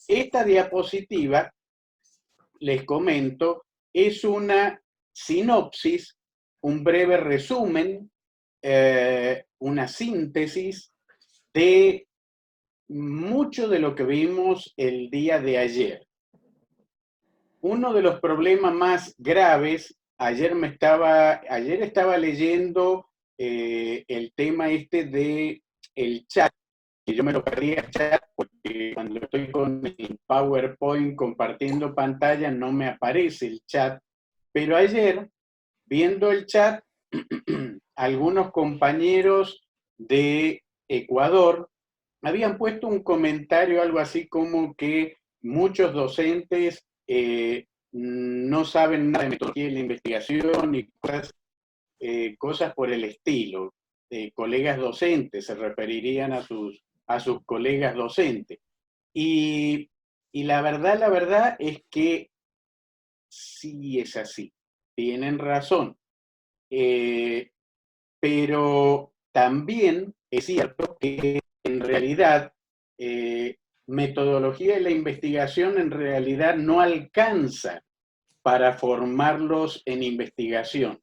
Esta diapositiva, les comento, es una sinopsis, un breve resumen, una síntesis de mucho de lo que vimos el día de ayer. Uno de los problemas más graves, ayer estaba leyendo el tema este de el chat, que yo me lo perdí el chat porque cuando estoy con el PowerPoint compartiendo pantalla no me aparece el chat, pero ayer, viendo el chat, algunos compañeros de Ecuador habían puesto un comentario, algo así como que muchos docentes no saben nada de metodología de la investigación y cosas por el estilo. Colegas docentes se referirían a sus colegas docentes. Y, y la verdad es que sí es así. Tienen razón. Pero también es cierto que en realidad metodología de la investigación en realidad no alcanza para formarlos en investigación.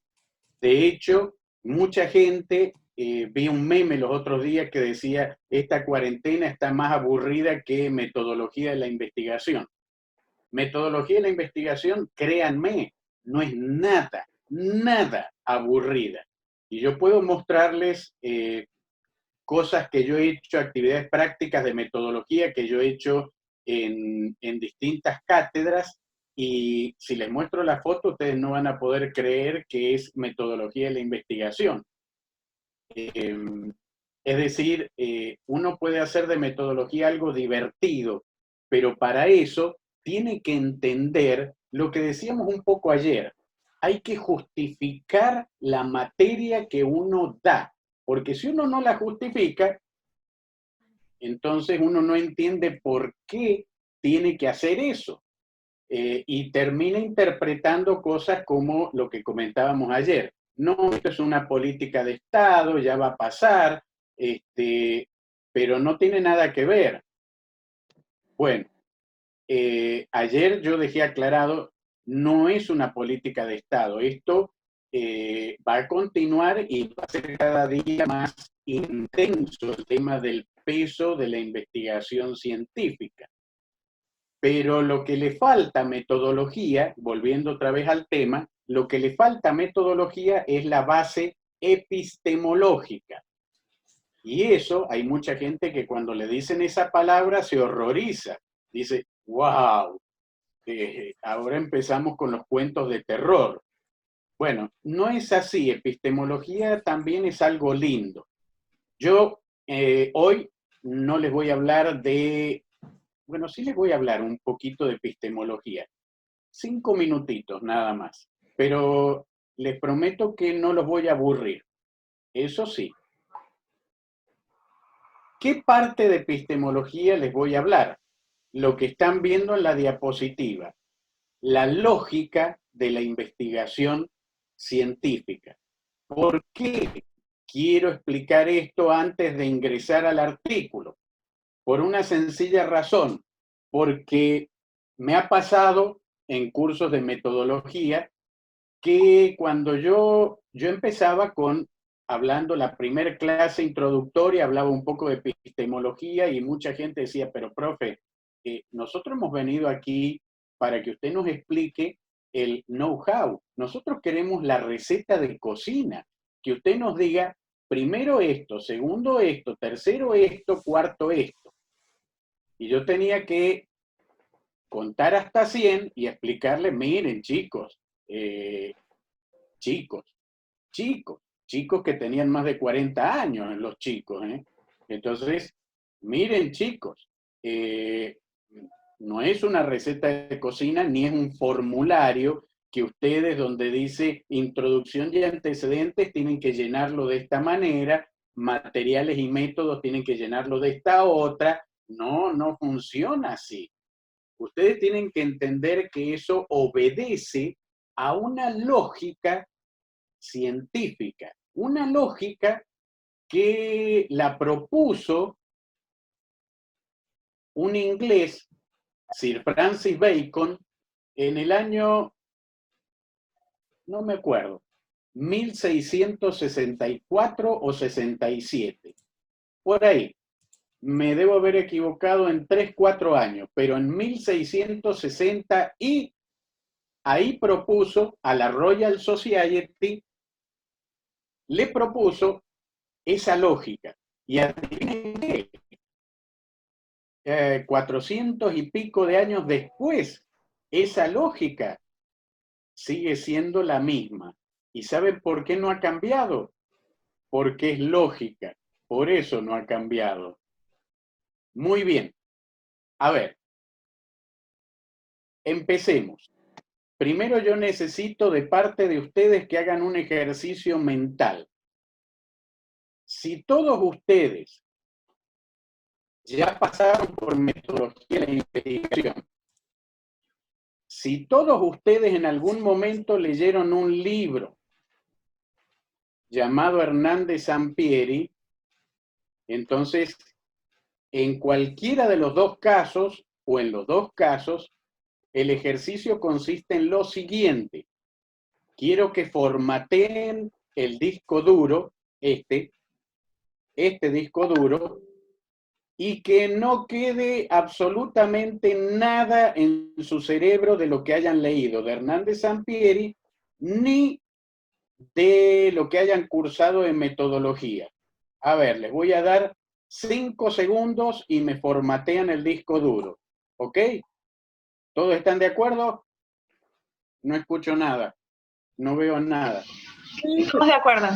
De hecho, mucha gente, vi un meme los otros días que decía, esta cuarentena está más aburrida que metodología de la investigación. Metodología de la investigación, créanme, no es nada, nada aburrida. Y yo puedo mostrarles cosas que yo he hecho, actividades prácticas de metodología que yo he hecho en distintas cátedras, y si les muestro la foto, ustedes no van a poder creer que es metodología de la investigación. Es decir, uno puede hacer de metodología algo divertido, pero para eso tiene que entender lo que decíamos un poco ayer. Hay que justificar la materia que uno da, porque si uno no la justifica, entonces uno no entiende por qué tiene que hacer eso. Y termina interpretando cosas como lo que comentábamos ayer. No, esto es una política de Estado, ya va a pasar, pero no tiene nada que ver. Bueno, ayer yo dejé aclarado, no es una política de Estado. Esto va a continuar y va a ser cada día más intenso el tema del peso de la investigación científica. Pero lo que le falta metodología, volviendo otra vez al tema, lo que le falta metodología es la base epistemológica. Y eso, hay mucha gente que cuando le dicen esa palabra se horroriza. Dice, wow, ahora empezamos con los cuentos de terror. Bueno, no es así. Epistemología también es algo lindo. Yo hoy no les voy a hablar de, bueno, sí les voy a hablar un poquito de epistemología. 5 minutitos nada más. Pero les prometo que no los voy a aburrir. Eso sí. ¿Qué parte de epistemología les voy a hablar? Lo que están viendo en la diapositiva. La lógica de la investigación científica. ¿Por qué quiero explicar esto antes de ingresar al artículo? Por una sencilla razón. Porque me ha pasado en cursos de metodología que cuando yo empezaba hablando la primera clase introductoria, hablaba un poco de epistemología y mucha gente decía, pero profe, nosotros hemos venido aquí para que usted nos explique el know-how. Nosotros queremos la receta de cocina, que usted nos diga primero esto, segundo esto, tercero esto, cuarto esto. Y yo tenía que contar hasta 100 y explicarle, miren chicos, eh, chicos, chicos que tenían más de 40 años, los chicos, ¿eh? Entonces, miren chicos, no es una receta de cocina ni es un formulario que ustedes donde dice introducción y antecedentes tienen que llenarlo de esta manera, materiales y métodos tienen que llenarlo de esta otra. No, no funciona así. Ustedes tienen que entender que eso obedece a una lógica científica, una lógica que la propuso un inglés Sir Francis Bacon, en el año, no me acuerdo, 1664 o 67. Por ahí. Me debo haber equivocado en 3, 4 años, pero en 1660 y ahí propuso a la Royal Society, le propuso esa lógica. Y adivinen qué, 400 y pico de años después, esa lógica sigue siendo la misma. ¿Y saben por qué no ha cambiado? Porque es lógica. Por eso no ha cambiado. Muy bien. A ver, empecemos. Primero yo necesito de parte de ustedes que hagan un ejercicio mental. Si todos ustedes ya pasaron por metodología de investigación, si todos ustedes en algún momento leyeron un libro llamado Hernández Sampieri, entonces en cualquiera de los dos casos o en los dos casos, el ejercicio consiste en lo siguiente. Quiero que formateen el disco duro, este disco duro, y que no quede absolutamente nada en su cerebro de lo que hayan leído de Hernández Sampieri, ni de lo que hayan cursado en metodología. A ver, les voy a dar 5 segundos y me formatean el disco duro. ¿Ok? ¿Todos están de acuerdo? No escucho nada. No veo nada. Estamos de acuerdo.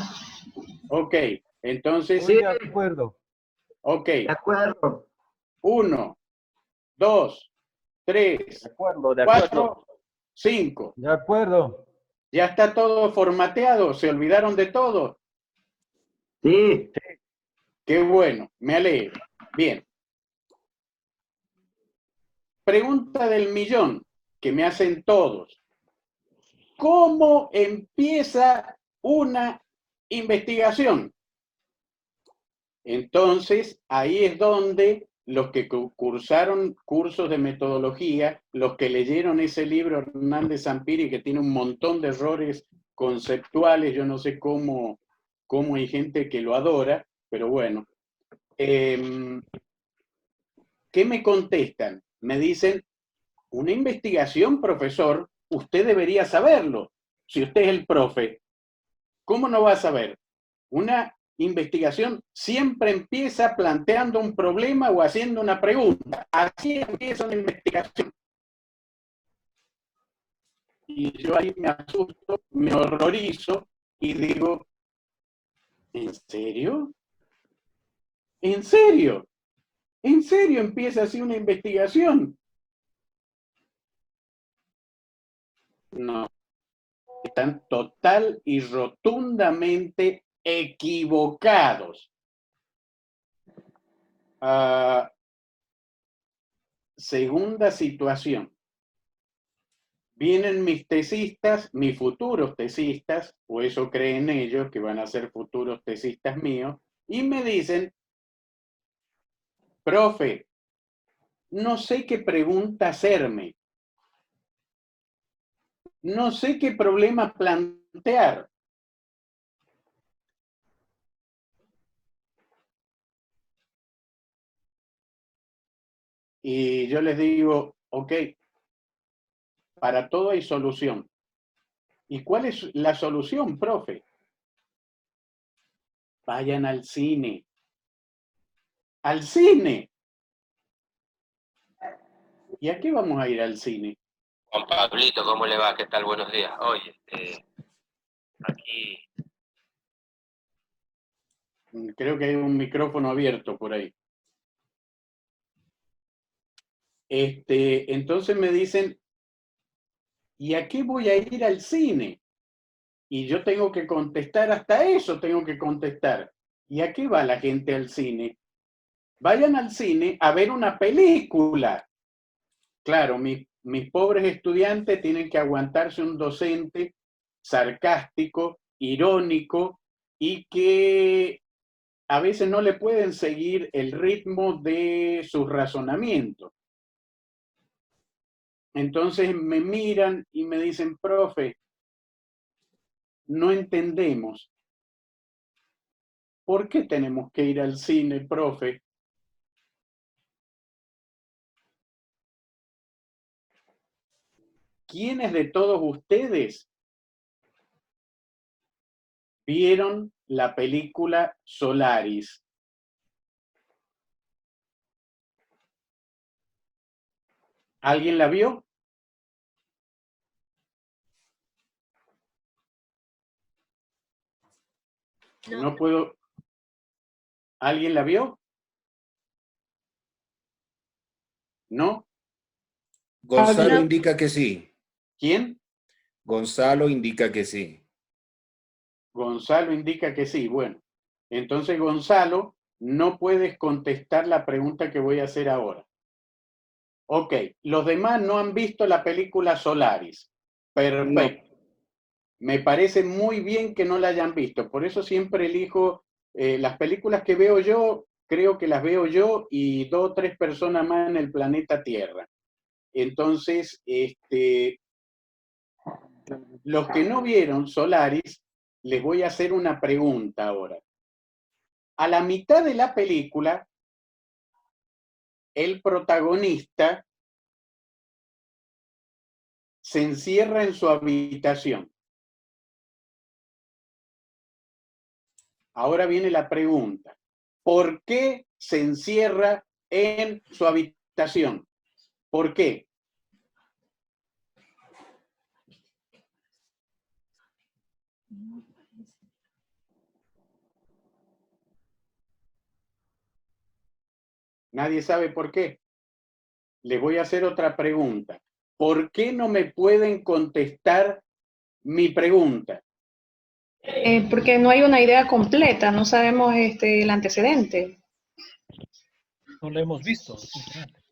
Ok, entonces... Estoy de acuerdo. Ok. De acuerdo. 1, 2, 3, De acuerdo, de 4, acuerdo. 5. De acuerdo. ¿Ya está todo formateado? ¿Se olvidaron de todo? Sí. Qué bueno, me alegro. Bien. Pregunta del millón que me hacen todos. ¿Cómo empieza una investigación? Entonces, ahí es donde los que cursaron cursos de metodología, los que leyeron ese libro Hernández Sampieri, que tiene un montón de errores conceptuales, yo no sé cómo hay gente que lo adora, pero bueno. ¿Qué me contestan? Me dicen, una investigación, profesor, usted debería saberlo. Si usted es el profe, ¿cómo no va a saber? Una investigación siempre empieza planteando un problema o haciendo una pregunta. Así empieza una investigación. Y yo ahí me asusto, me horrorizo y digo, ¿en serio? ¿En serio? ¿En serio empieza así una investigación? No, están total y rotundamente equivocados. Segunda situación. Vienen mis tesistas, mis futuros tesistas, o eso creen ellos, que van a ser futuros tesistas míos, y me dicen, profe, no sé qué pregunta hacerme, no sé qué problema plantear. Y yo les digo, ok, para todo hay solución. ¿Y cuál es la solución, profe? Vayan al cine. ¡Al cine! ¿Y a qué vamos a ir al cine? Juan Pablito, ¿cómo le va? ¿Qué tal? Buenos días. Oye, aquí... Creo que hay un micrófono abierto por ahí. Entonces me dicen, ¿y a qué voy a ir al cine? Y yo tengo que contestar, hasta eso tengo que contestar. ¿Y a qué va la gente al cine? Vayan al cine a ver una película. Claro, mis pobres estudiantes tienen que aguantarse un docente sarcástico, irónico y que a veces no le pueden seguir el ritmo de sus razonamientos. Entonces me miran y me dicen, profe, no entendemos. ¿Por qué tenemos que ir al cine, profe? ¿Quiénes de todos ustedes vieron la película Solaris? ¿Alguien la vio? No puedo. ¿Alguien la vio? ¿No? Gonzalo No. indica que sí. ¿Quién? Gonzalo indica que sí. Gonzalo indica que sí. Bueno, entonces Gonzalo, no puedes contestar la pregunta que voy a hacer ahora. Ok, los demás no han visto la película Solaris. Perfecto. Me parece muy bien que no la hayan visto. Por eso siempre elijo las películas que veo yo, creo que las veo yo y 2 o 3 personas más en el planeta Tierra. Entonces, los que no vieron Solaris, les voy a hacer una pregunta ahora. A la mitad de la película, el protagonista se encierra en su habitación. Ahora viene la pregunta. ¿Por qué se encierra en su habitación? ¿Por qué? Nadie sabe por qué. Les voy a hacer otra pregunta. ¿Por qué no me pueden contestar mi pregunta? Porque no hay una idea completa, no sabemos el antecedente. No lo hemos visto.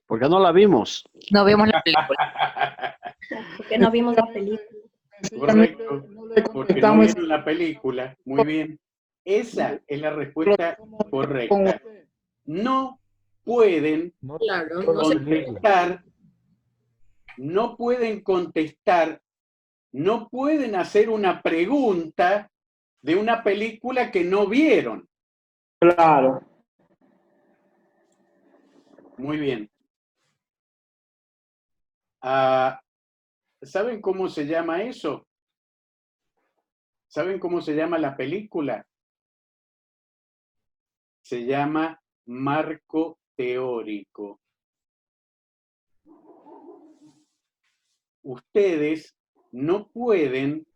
¿Por qué no la vimos? No vemos la película. Porque no vimos la película. Correcto, porque no vieron la película. Muy bien. Esa es la respuesta correcta. No pueden Claro, no se contestar, no pueden contestar, no pueden hacer una pregunta de una película que no vieron. Claro. Muy bien. ¿Saben cómo se llama eso? ¿Saben cómo se llama la película? Se llama marco teórico. Ustedes no pueden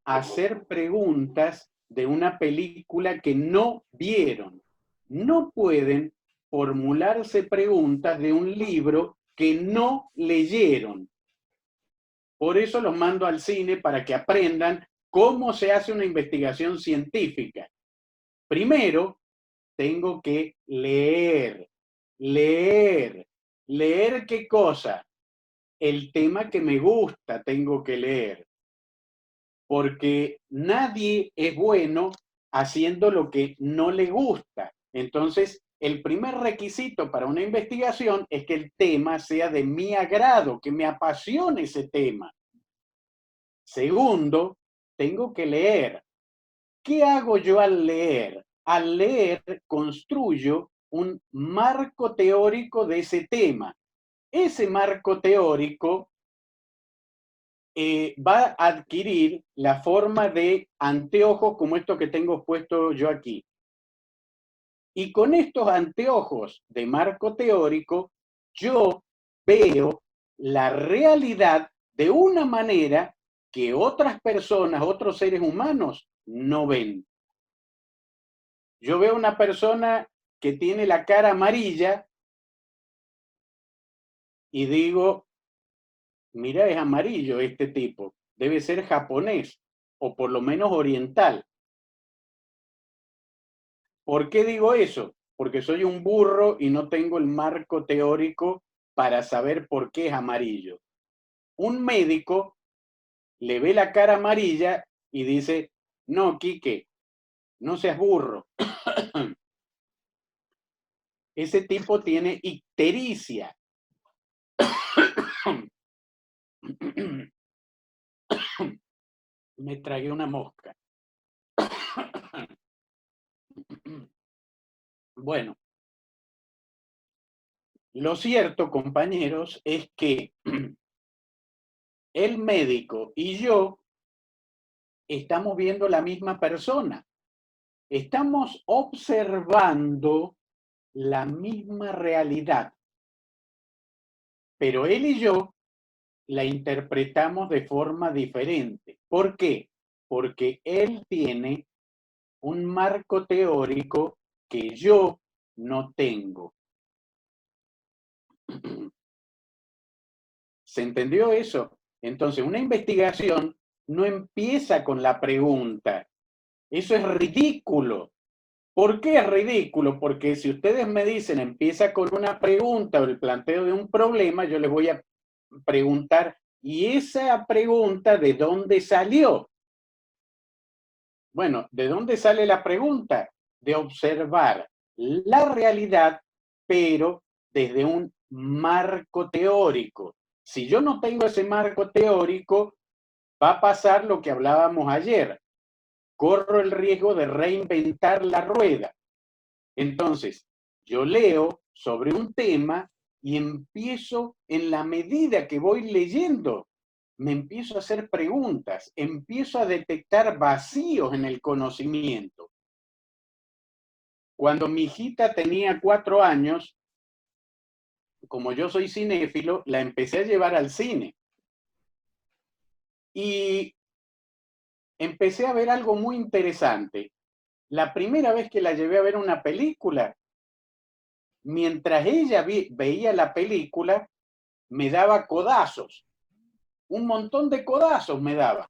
hacer preguntas de una película que no vieron. No pueden formularse preguntas de un libro que no leyeron. Por eso los mando al cine para que aprendan cómo se hace una investigación científica. Primero, tengo que leer. ¿Leer qué cosa? El tema que me gusta tengo que leer. Porque nadie es bueno haciendo lo que no le gusta. Entonces, el primer requisito para una investigación es que el tema sea de mi agrado, que me apasione ese tema. Segundo, tengo que leer. ¿Qué hago yo al leer? Al leer construyo un marco teórico de ese tema. Ese marco teórico va a adquirir la forma de anteojos como estos que tengo puesto yo aquí. Y con estos anteojos de marco teórico, yo veo la realidad de una manera que otras personas, otros seres humanos, no ven. Yo veo una persona que tiene la cara amarilla y digo, mira, es amarillo este tipo, debe ser japonés o por lo menos oriental. ¿Por qué digo eso? Porque soy un burro y no tengo el marco teórico para saber por qué es amarillo. Un médico le ve la cara amarilla y dice, no, Quique, no seas burro. Ese tipo tiene ictericia. Me tragué una mosca. Bueno, lo cierto, compañeros, es que el médico y yo estamos viendo la misma persona. Estamos observando la misma realidad, pero él y yo la interpretamos de forma diferente. ¿Por qué? Porque él tiene un marco teórico que yo no tengo. ¿Se entendió eso? Entonces, una investigación no empieza con la pregunta. Eso es ridículo. ¿Por qué es ridículo? Porque si ustedes me dicen empieza con una pregunta o el planteo de un problema, yo les voy a preguntar, ¿y esa pregunta de dónde salió? Bueno, ¿de dónde sale la pregunta? De observar la realidad, pero desde un marco teórico. Si yo no tengo ese marco teórico, va a pasar lo que hablábamos ayer. Corro el riesgo de reinventar la rueda. Entonces, yo leo sobre un tema y empiezo, en la medida que voy leyendo, me empiezo a hacer preguntas, empiezo a detectar vacíos en el conocimiento. Cuando mi hijita tenía 4 años, como yo soy cinéfilo, la empecé a llevar al cine. Y empecé a ver algo muy interesante. La primera vez que la llevé a ver una película, mientras ella veía la película, me daba codazos. Un montón de codazos me daba.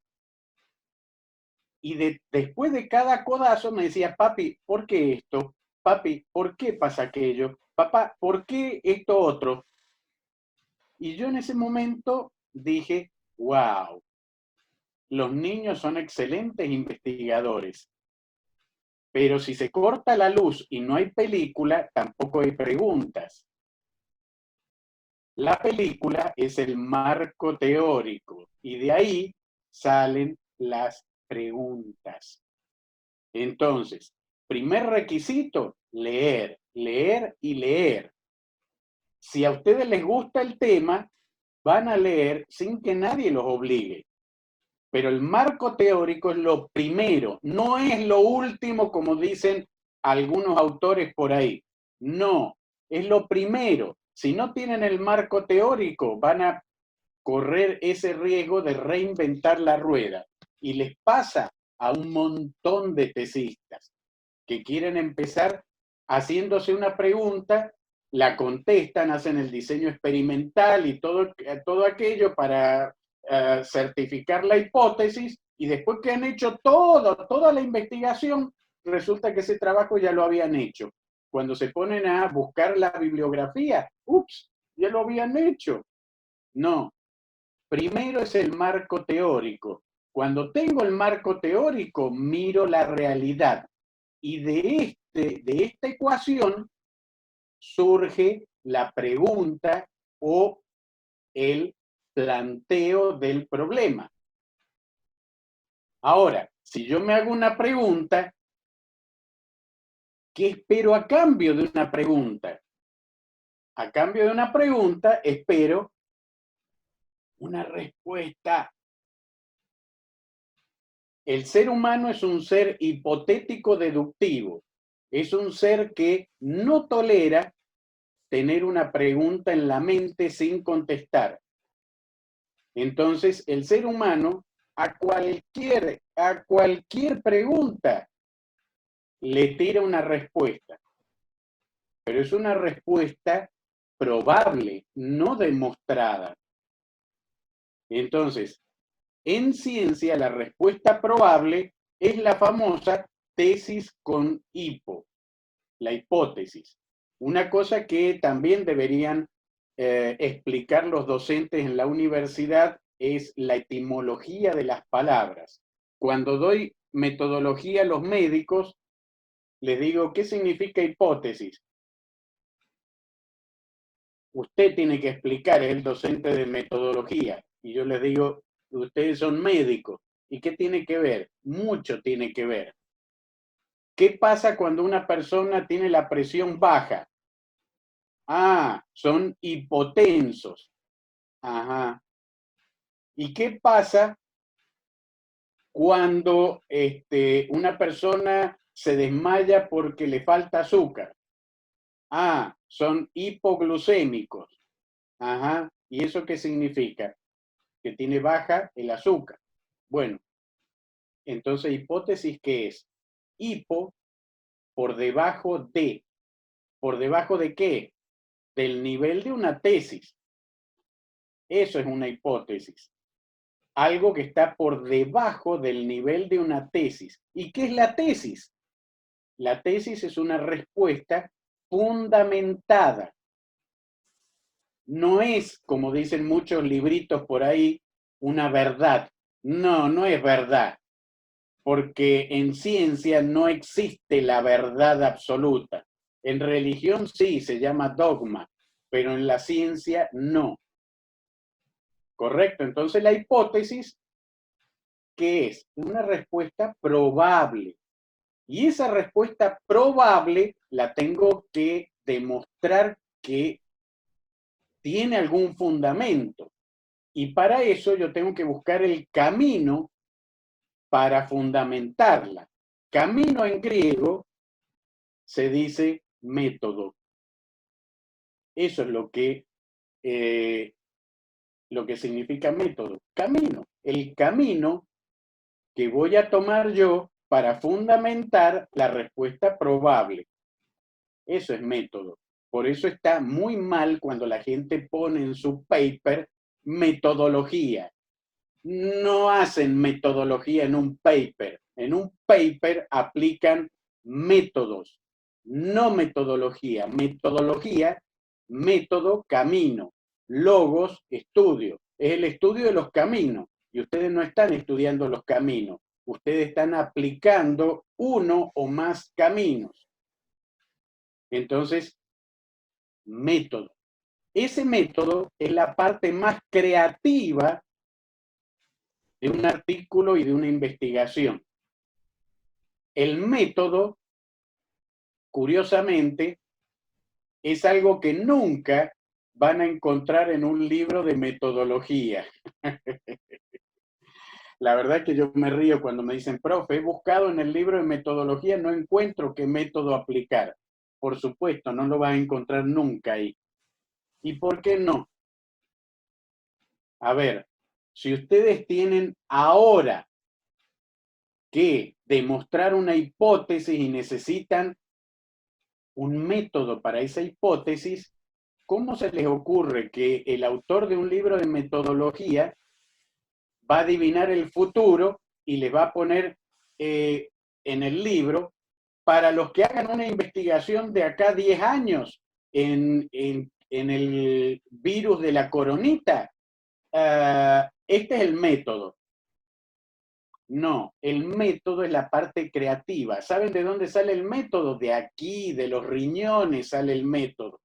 Y después de cada codazo me decía, papi, ¿por qué esto? Papi, ¿por qué pasa aquello? Papá, ¿por qué esto otro? Y yo en ese momento dije, wow, los niños son excelentes investigadores. Pero si se corta la luz y no hay película, tampoco hay preguntas. La película es el marco teórico y de ahí salen las preguntas. Entonces, primer requisito, leer, leer y leer. Si a ustedes les gusta el tema, van a leer sin que nadie los obligue. Pero el marco teórico es lo primero, no es lo último como dicen algunos autores por ahí. No, es lo primero. Si no tienen el marco teórico, van a correr ese riesgo de reinventar la rueda. Y les pasa a un montón de tesistas que quieren empezar haciéndose una pregunta, la contestan, hacen el diseño experimental y todo aquello para certificar la hipótesis, y después que han hecho toda la investigación, resulta que ese trabajo ya lo habían hecho. Cuando se ponen a buscar la bibliografía, ups, ya lo habían hecho. No, primero es el marco teórico. Cuando tengo el marco teórico, miro la realidad. Y de esta ecuación surge la pregunta o el planteo del problema. Ahora, si yo me hago una pregunta, ¿qué espero a cambio de una pregunta? A cambio de una pregunta, espero una respuesta. El ser humano es un ser hipotético deductivo. Es un ser que no tolera tener una pregunta en la mente sin contestar. Entonces, el ser humano a cualquier pregunta le tira una respuesta. Pero es una respuesta probable, no demostrada. Entonces, en ciencia, la respuesta probable es la famosa tesis con hipo, la hipótesis. Una cosa que también deberían explicar los docentes en la universidad es la etimología de las palabras. Cuando doy metodología a los médicos, les digo, ¿qué significa hipótesis? Usted tiene que explicar, es el docente de metodología. Y yo les digo, ustedes son médicos. ¿Y qué tiene que ver? Mucho tiene que ver. ¿Qué pasa cuando una persona tiene la presión baja? Ah, son hipotensos. Ajá. ¿Y qué pasa cuando una persona se desmaya porque le falta azúcar? Ah, son hipoglucémicos. Ajá. ¿Y eso qué significa? Que tiene baja el azúcar. Bueno, entonces hipótesis, ¿qué es? Hipo por debajo de. ¿Por debajo de qué? Del nivel de una tesis. Eso es una hipótesis. Algo que está por debajo del nivel de una tesis. ¿Y qué es la tesis? La tesis es una respuesta fundamentada. No es, como dicen muchos libritos por ahí, una verdad. No, no es verdad. Porque en ciencia no existe la verdad absoluta. En religión sí, se llama dogma, pero en la ciencia no. ¿Correcto? Entonces la hipótesis, ¿qué es? Una respuesta probable. Y esa respuesta probable la tengo que demostrar que tiene algún fundamento. Y para eso yo tengo que buscar el camino para fundamentarla. Camino en griego se dice método. Eso es lo que significa método. Camino. El camino que voy a tomar yo para fundamentar la respuesta probable. Eso es método. Por eso está muy mal cuando la gente pone en su paper metodología. No hacen metodología en un paper. En un paper aplican métodos, no metodología. Metodología, método, camino. Logos, estudio. Es el estudio de los caminos. Y ustedes no están estudiando los caminos. Ustedes están aplicando uno o más caminos. Entonces, método. Ese método es la parte más creativa de un artículo y de una investigación. El método, curiosamente, es algo que nunca van a encontrar en un libro de metodología. La verdad es que yo me río cuando me dicen, profe, he buscado en el libro de metodología, no encuentro qué método aplicar. Por supuesto, no lo vas a encontrar nunca ahí. ¿Y por qué no? A ver, si ustedes tienen ahora que demostrar una hipótesis y necesitan un método para esa hipótesis, ¿cómo se les ocurre que el autor de un libro de metodología va a adivinar el futuro y les va a poner en el libro para los que hagan una investigación de acá 10 años en el virus de la coronita? Este es el método. No, el método es la parte creativa. ¿Saben de dónde sale el método? De aquí, de los riñones sale el método.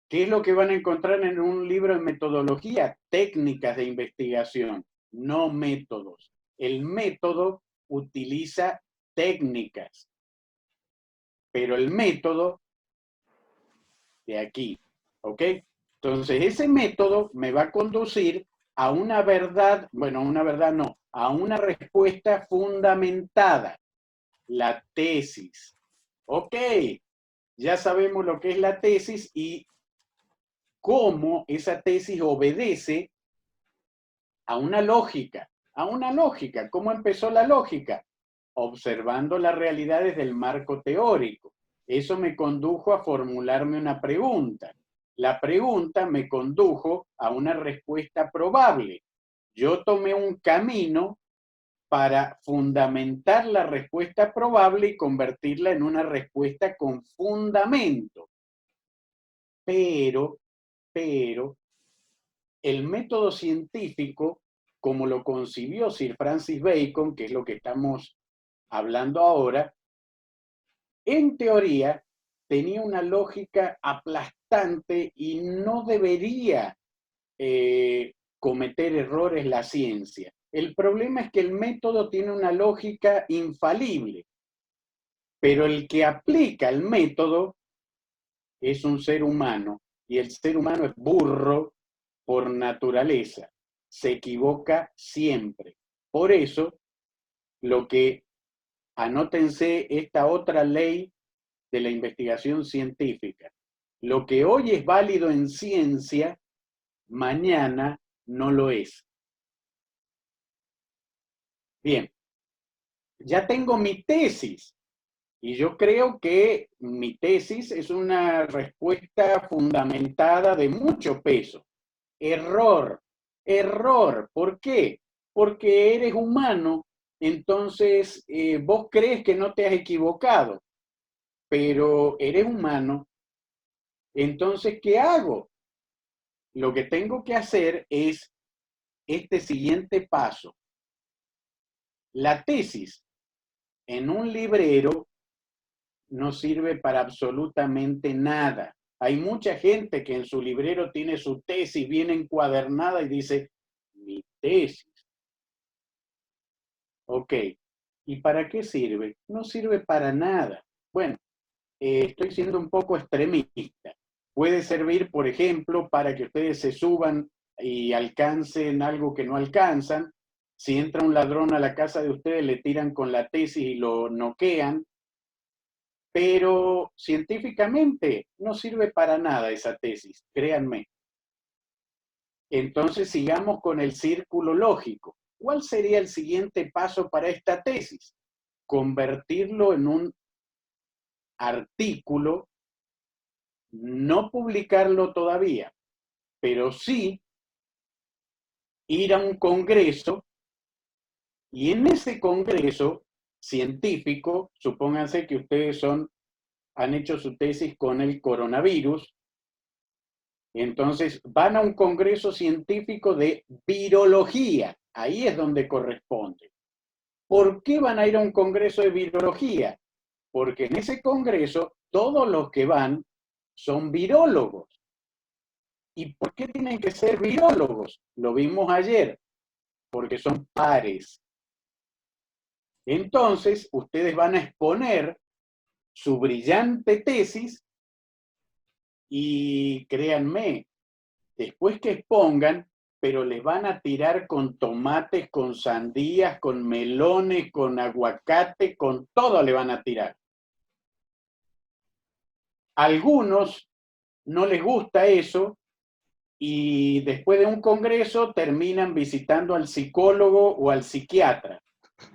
¿Qué es lo que van a encontrar en un libro de metodología? Técnicas de investigación, no métodos. El método utiliza técnicas, pero el método de aquí, ¿ok? Entonces, ese método me va a conducir a una verdad, bueno, una verdad no, a una respuesta fundamentada, la tesis. Ok, ya sabemos lo que es la tesis y cómo esa tesis obedece a una lógica, a una lógica. ¿Cómo empezó la lógica? Observando las realidades del marco teórico. Eso me condujo a formularme una pregunta. La pregunta me condujo a una respuesta probable. Yo tomé un camino para fundamentar la respuesta probable y convertirla en una respuesta con fundamento. Pero, el método científico, como lo concibió Sir Francis Bacon, que es lo que estamos hablando ahora, en teoría tenía una lógica aplastante y no debería cometer errores la ciencia. El problema es que el método tiene una lógica infalible, pero el que aplica el método es un ser humano, y el ser humano es burro por naturaleza, se equivoca siempre. Por eso, anótense esta otra ley de la investigación científica. Lo que hoy es válido en ciencia, mañana no lo es. Bien, ya tengo mi tesis, y yo creo que mi tesis es una respuesta fundamentada de mucho peso. Error, error. ¿Por qué? Porque eres humano, entonces vos crees que no te has equivocado, pero eres humano. Entonces, ¿qué hago? Lo que tengo que hacer es este siguiente paso. La tesis en un librero no sirve para absolutamente nada. Hay mucha gente que en su librero tiene su tesis bien encuadernada y dice, mi tesis. Ok, ¿y para qué sirve? No sirve para nada. Bueno, estoy siendo un poco extremista. Puede servir, por ejemplo, para que ustedes se suban y alcancen algo que no alcanzan. Si entra un ladrón a la casa de ustedes, le tiran con la tesis y lo noquean. Pero científicamente no sirve para nada esa tesis, créanme. Entonces sigamos con el círculo lógico. ¿Cuál sería el siguiente paso para esta tesis? Convertirlo en un artículo, no publicarlo todavía, pero sí ir a un congreso, y en ese congreso científico, supónganse que ustedes han hecho su tesis con el coronavirus, entonces van a un congreso científico de virología, ahí es donde corresponde. ¿Por qué van a ir a un congreso de virología? Porque en ese congreso todos los que van son virólogos. ¿Y por qué tienen que ser virólogos? Lo vimos ayer, porque son pares. Entonces, ustedes van a exponer su brillante tesis y créanme, después que expongan, pero les van a tirar con tomates, con sandías, con melones, con aguacate, con todo le van a tirar. A algunos no les gusta eso y después de un congreso terminan visitando al psicólogo o al psiquiatra.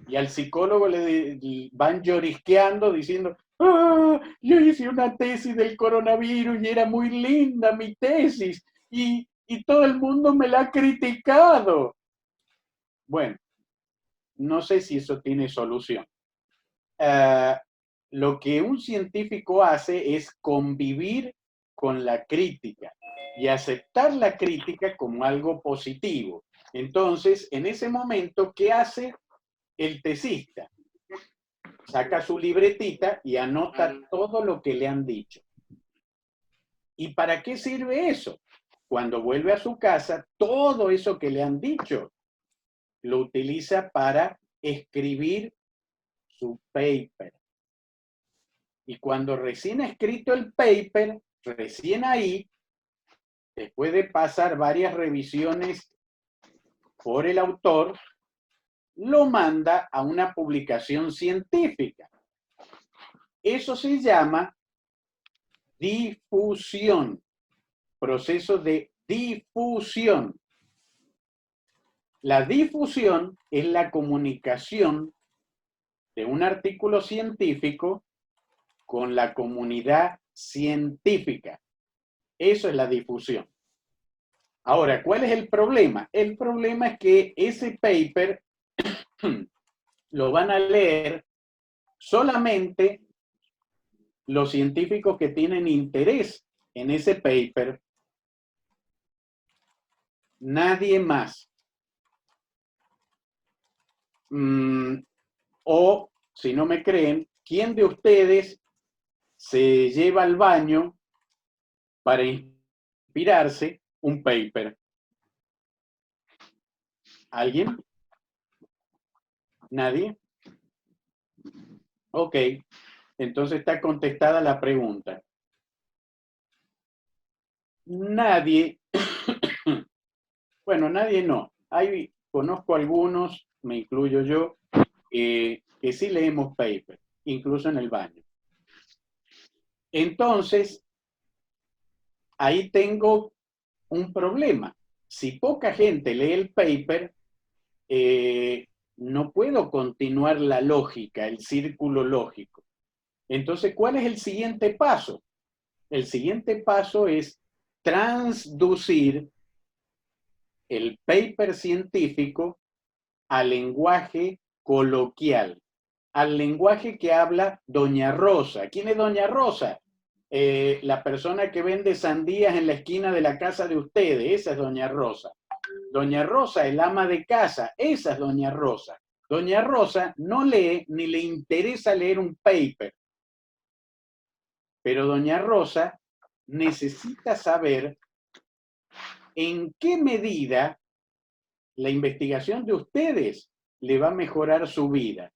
Y al psicólogo le van llorisqueando diciendo, yo hice una tesis del coronavirus y era muy linda mi tesis y todo el mundo me la ha criticado. Bueno, no sé si eso tiene solución. Lo que un científico hace es convivir con la crítica y aceptar la crítica como algo positivo. Entonces, en ese momento, ¿qué hace el tesista? Saca su libretita y anota todo lo que le han dicho. ¿Y para qué sirve eso? Cuando vuelve a su casa, todo eso que le han dicho lo utiliza para escribir su paper. Y cuando recién ha escrito el paper, recién ahí, después de pasar varias revisiones por el autor, lo manda a una publicación científica. Eso se llama difusión, proceso de difusión. La difusión es la comunicación de un artículo científico con la comunidad científica. Eso es la difusión. Ahora, ¿cuál es el problema? El problema es que ese paper lo van a leer solamente los científicos que tienen interés en ese paper, nadie más. O, si no me creen, ¿quién de ustedes se lleva al baño para inspirarse un paper? ¿Alguien? ¿Nadie? Ok, entonces está contestada la pregunta. Nadie, bueno, nadie no. Conozco algunos, me incluyo yo, que sí leemos paper, incluso en el baño. Entonces, ahí tengo un problema. Si poca gente lee el paper, no puedo continuar la lógica, el círculo lógico. Entonces, ¿cuál es el siguiente paso? El siguiente paso es transducir el paper científico al lenguaje coloquial, al lenguaje que habla Doña Rosa. ¿Quién es Doña Rosa? La persona que vende sandías en la esquina de la casa de ustedes, esa es Doña Rosa. Doña Rosa, el ama de casa, esa es Doña Rosa. Doña Rosa no lee ni le interesa leer un paper, pero Doña Rosa necesita saber en qué medida la investigación de ustedes le va a mejorar su vida.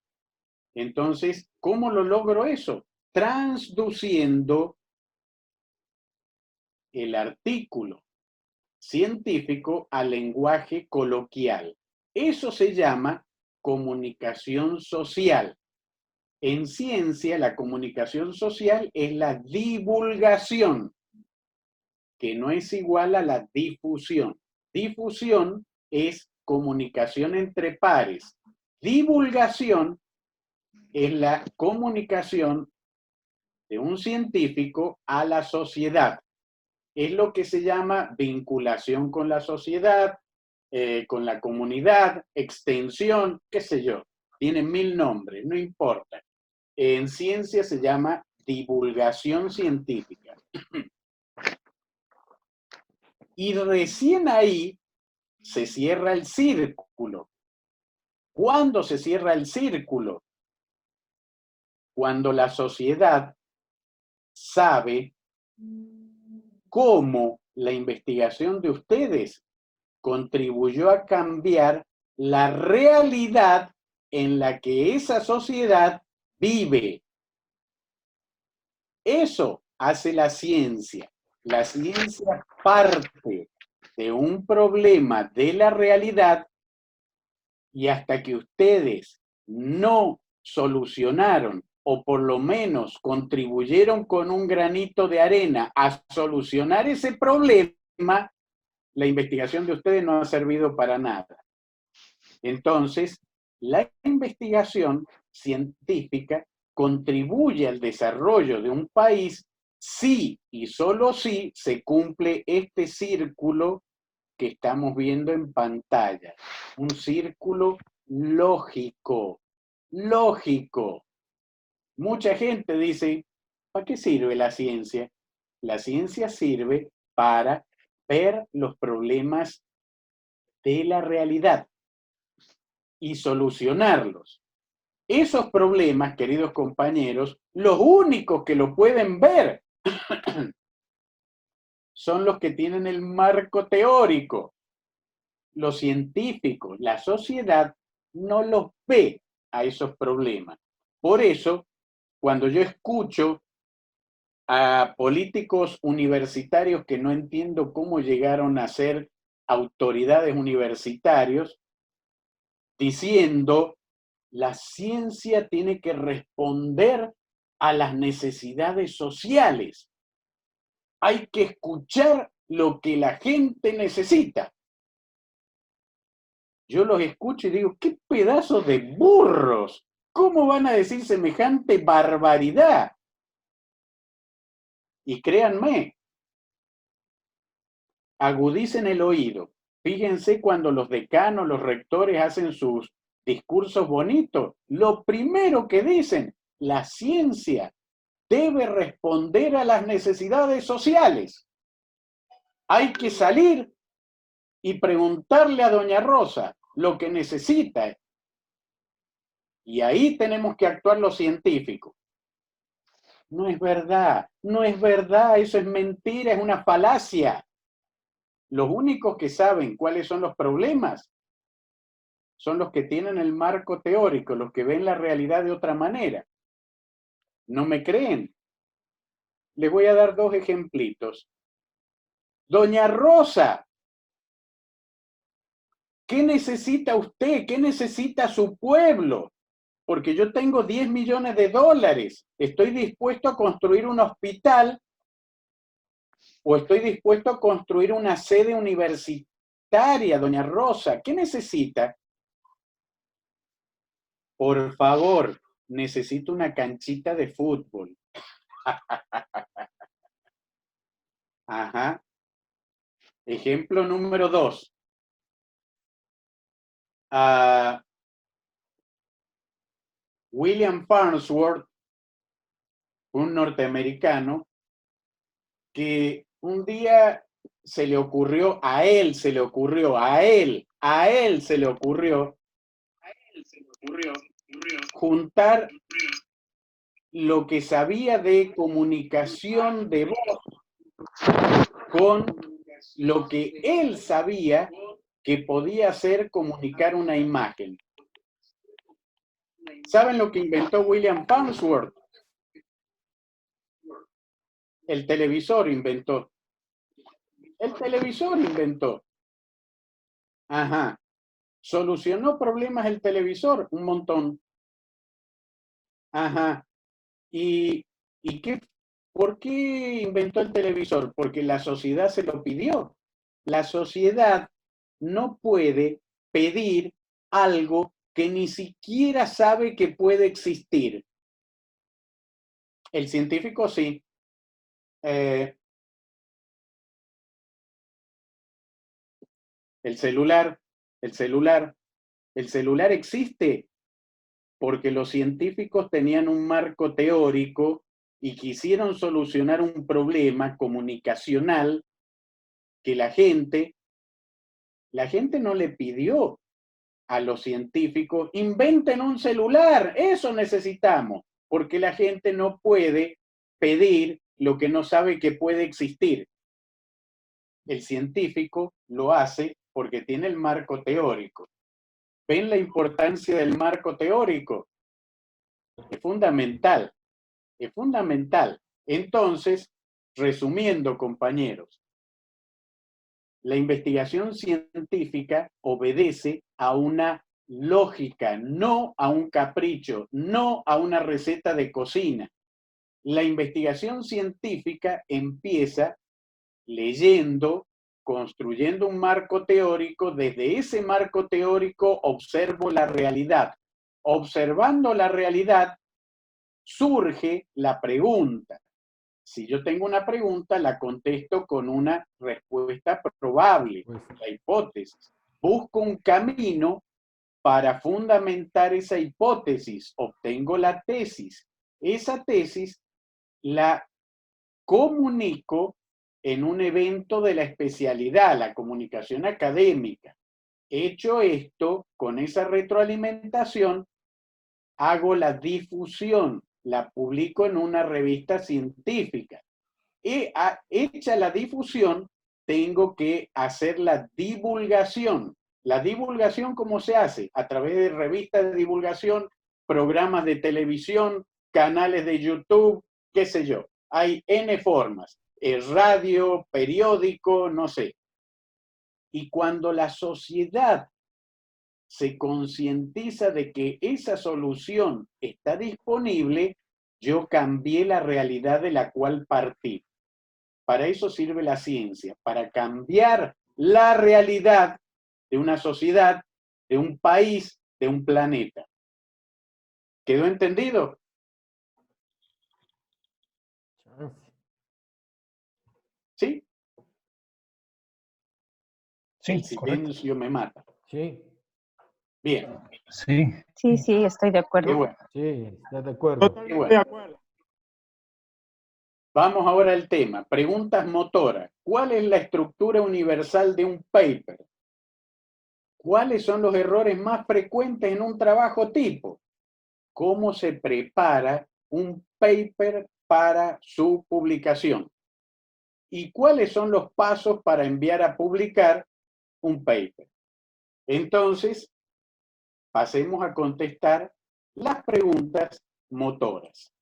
Entonces, ¿cómo lo logro eso? Transduciendo el artículo científico al lenguaje coloquial. Eso se llama comunicación social. En ciencia, la comunicación social es la divulgación, que no es igual a la difusión. Difusión es comunicación entre pares. Divulgación es la comunicación de un científico a la sociedad. Es lo que se llama vinculación con la sociedad, con la comunidad, extensión, qué sé yo. Tiene 1000 nombres, no importa. En ciencia se llama divulgación científica. Y recién ahí se cierra el círculo. ¿Cuándo se cierra el círculo? Cuando la sociedad sabe cómo la investigación de ustedes contribuyó a cambiar la realidad en la que esa sociedad vive. Eso hace la ciencia. La ciencia parte de un problema de la realidad y hasta que ustedes no solucionaron o por lo menos contribuyeron con un granito de arena a solucionar ese problema, la investigación de ustedes no ha servido para nada. Entonces, la investigación científica contribuye al desarrollo de un país si y solo si se cumple este círculo que estamos viendo en pantalla. Un círculo lógico. Lógico. Mucha gente dice, ¿para qué sirve la ciencia? La ciencia sirve para ver los problemas de la realidad y solucionarlos. Esos problemas, queridos compañeros, los únicos que lo pueden ver son los que tienen el marco teórico. Los científicos, la sociedad, no los ve a esos problemas. Por eso, cuando yo escucho a políticos universitarios que no entiendo cómo llegaron a ser autoridades universitarios, diciendo, la ciencia tiene que responder a las necesidades sociales. Hay que escuchar lo que la gente necesita. Yo los escucho y digo, qué pedazo de burros. ¿Cómo van a decir semejante barbaridad? Y créanme, agudicen el oído. Fíjense cuando los decanos, los rectores hacen sus discursos bonitos. Lo primero que dicen, la ciencia debe responder a las necesidades sociales. Hay que salir y preguntarle a Doña Rosa lo que necesita. Y ahí tenemos que actuar los científicos. No es verdad, no es verdad, eso es mentira, es una falacia. Los únicos que saben cuáles son los problemas son los que tienen el marco teórico, los que ven la realidad de otra manera. ¿No me creen? Les voy a dar 2 ejemplitos. Doña Rosa, ¿qué necesita usted? ¿Qué necesita su pueblo? Porque yo tengo 10 millones de dólares. Estoy dispuesto a construir un hospital o estoy dispuesto a construir una sede universitaria, doña Rosa. ¿Qué necesita? Por favor, necesito una canchita de fútbol. Ajá. Ejemplo número 2. William Farnsworth, un norteamericano, que un día se le ocurrió, a él se le ocurrió juntar lo que sabía de comunicación de voz con lo que él sabía que podía hacer comunicar una imagen. ¿Saben lo que inventó William Farnsworth? El televisor inventó. El televisor inventó. Ajá. ¿Solucionó problemas el televisor? Un montón. Ajá. ¿Y por qué inventó el televisor? Porque la sociedad se lo pidió. La sociedad no puede pedir algo que ni siquiera sabe que puede existir. El científico sí. El celular existe porque los científicos tenían un marco teórico y quisieron solucionar un problema comunicacional que la gente no le pidió a los científicos, inventen un celular, eso necesitamos, porque la gente no puede pedir lo que no sabe que puede existir. El científico lo hace porque tiene el marco teórico. ¿Ven la importancia del marco teórico? Es fundamental, es fundamental. Entonces, resumiendo, compañeros, la investigación científica obedece a una lógica, no a un capricho, no a una receta de cocina. La investigación científica empieza leyendo, construyendo un marco teórico. Desde ese marco teórico observo la realidad. Observando la realidad, surge la pregunta. Si yo tengo una pregunta, la contesto con una respuesta probable, la hipótesis. Busco un camino para fundamentar esa hipótesis. Obtengo la tesis. Esa tesis la comunico en un evento de la especialidad, la comunicación académica. Hecho esto, con esa retroalimentación, hago la difusión, la publico en una revista científica. Y hecha la difusión, tengo que hacer la divulgación. ¿La divulgación cómo se hace? A través de revistas de divulgación, programas de televisión, canales de YouTube, qué sé yo. Hay N formas. Radio, periódico, no sé. Y cuando la sociedad se concientiza de que esa solución está disponible, yo cambié la realidad de la cual partí. Para eso sirve la ciencia, para cambiar la realidad de una sociedad, de un país, de un planeta. ¿Quedó entendido? ¿Sí? Sí, El silencio me mata. Sí, Bien. Sí. Sí, sí, estoy de Qué acuerdo. bueno. sí, ¿estás de acuerdo? Qué bueno. Vamos ahora al tema. Preguntas motoras. ¿Cuál es la estructura universal de un paper? ¿Cuáles son los errores más frecuentes en un trabajo tipo? ¿Cómo se prepara un paper para su publicación? ¿Y cuáles son los pasos para enviar a publicar un paper? Entonces, pasemos a contestar las preguntas motoras.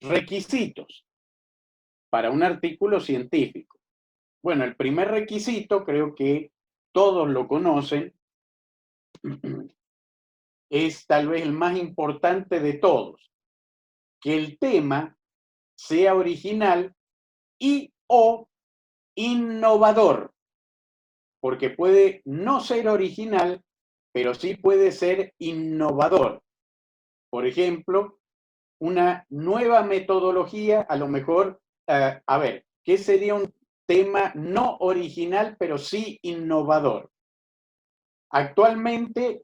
Requisitos para un artículo científico. Bueno, el primer requisito, creo que todos lo conocen, es tal vez el más importante de todos, que el tema sea original y o innovador, porque puede no ser original, pero sí puede ser innovador. Por ejemplo, una nueva metodología, a lo mejor, a ver, ¿qué sería un tema no original, pero sí innovador? Actualmente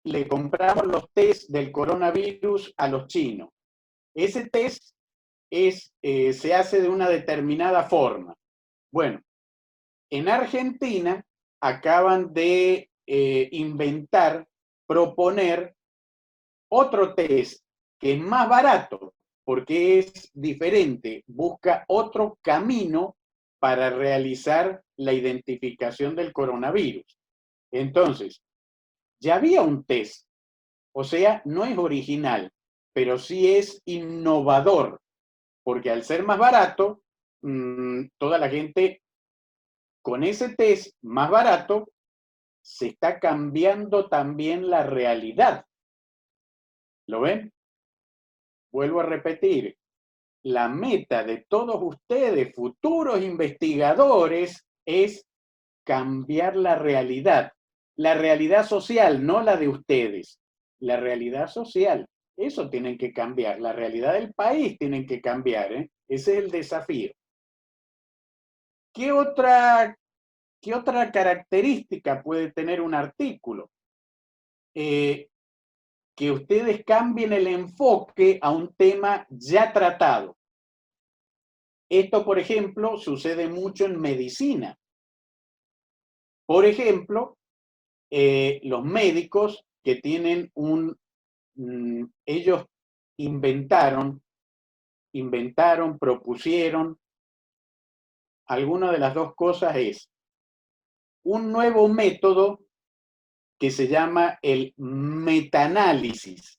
le compramos los test del coronavirus a los chinos. Ese test se hace de una determinada forma. Bueno, en Argentina acaban de proponer otro test que es más barato, porque es diferente, busca otro camino para realizar la identificación del coronavirus. Entonces, ya había un test, o sea, no es original, pero sí es innovador, porque al ser más barato, toda la gente con ese test más barato se está cambiando también la realidad. ¿Lo ven? Vuelvo a repetir, la meta de todos ustedes, futuros investigadores, es cambiar la realidad social, no la de ustedes, la realidad social. Eso tienen que cambiar, la realidad del país tienen que cambiar, ¿eh? Ese es el desafío. ¿Qué otra característica puede tener un artículo? Que ustedes cambien el enfoque a un tema ya tratado. Esto, por ejemplo, sucede mucho en medicina. Por ejemplo, los médicos que tienen ellos inventaron, propusieron, alguna de las dos cosas es un nuevo método que se llama el metaanálisis.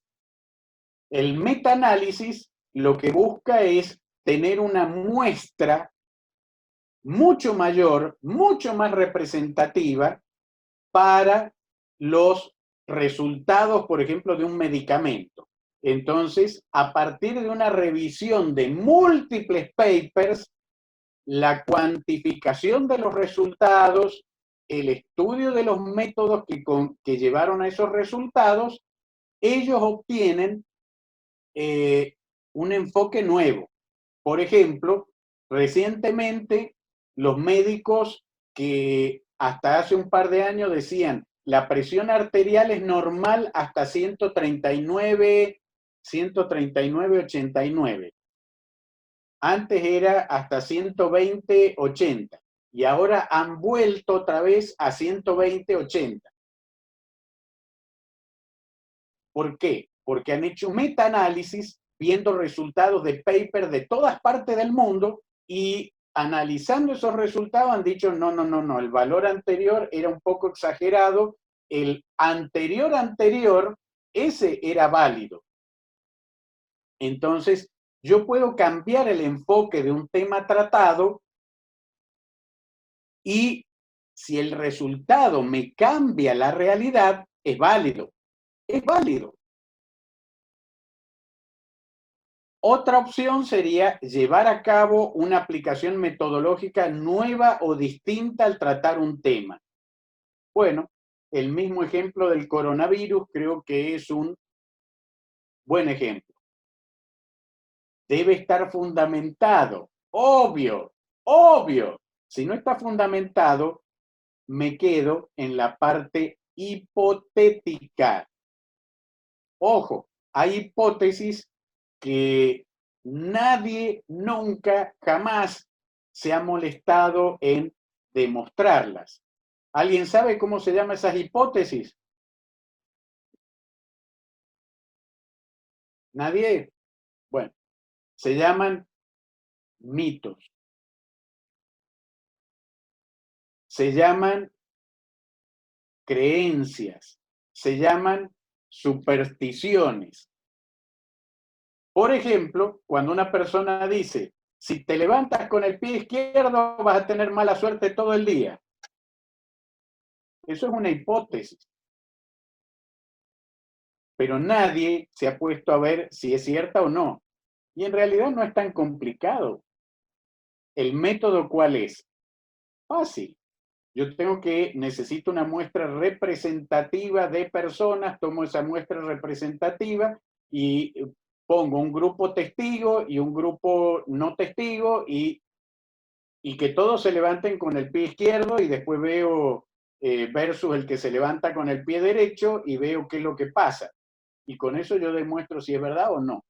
El metaanálisis lo que busca es tener una muestra mucho mayor, mucho más representativa para los resultados, por ejemplo, de un medicamento. Entonces, a partir de una revisión de múltiples papers, la cuantificación de los resultados, el estudio de los métodos que llevaron a esos resultados, ellos obtienen un enfoque nuevo. Por ejemplo, recientemente los médicos que hasta hace un par de años decían la presión arterial es normal hasta 139, 89. Antes era hasta 120, 80. Y ahora han vuelto otra vez a 120, 80. ¿Por qué? Porque han hecho metaanálisis viendo resultados de papers de todas partes del mundo y analizando esos resultados han dicho no, el valor anterior era un poco exagerado, el anterior, ese era válido. Entonces, yo puedo cambiar el enfoque de un tema tratado y si el resultado me cambia la realidad, es válido. Es válido. Otra opción sería llevar a cabo una aplicación metodológica nueva o distinta al tratar un tema. Bueno, el mismo ejemplo del coronavirus creo que es un buen ejemplo. Debe estar fundamentado, obvio. Si no está fundamentado, me quedo en la parte hipotética. Ojo, hay hipótesis que nadie nunca, jamás se ha molestado en demostrarlas. ¿Alguien sabe cómo se llaman esas hipótesis? ¿Nadie? Bueno, se llaman mitos. Se llaman creencias, se llaman supersticiones. Por ejemplo, cuando una persona dice, si te levantas con el pie izquierdo vas a tener mala suerte todo el día. Eso es una hipótesis. Pero nadie se ha puesto a ver si es cierta o no. Y en realidad no es tan complicado. ¿El método cuál es? Fácil. Yo necesito una muestra representativa de personas, tomo esa muestra representativa y pongo un grupo testigo y un grupo no testigo y que todos se levanten con el pie izquierdo y después veo versus el que se levanta con el pie derecho y veo qué es lo que pasa. Y con eso yo demuestro si es verdad o no.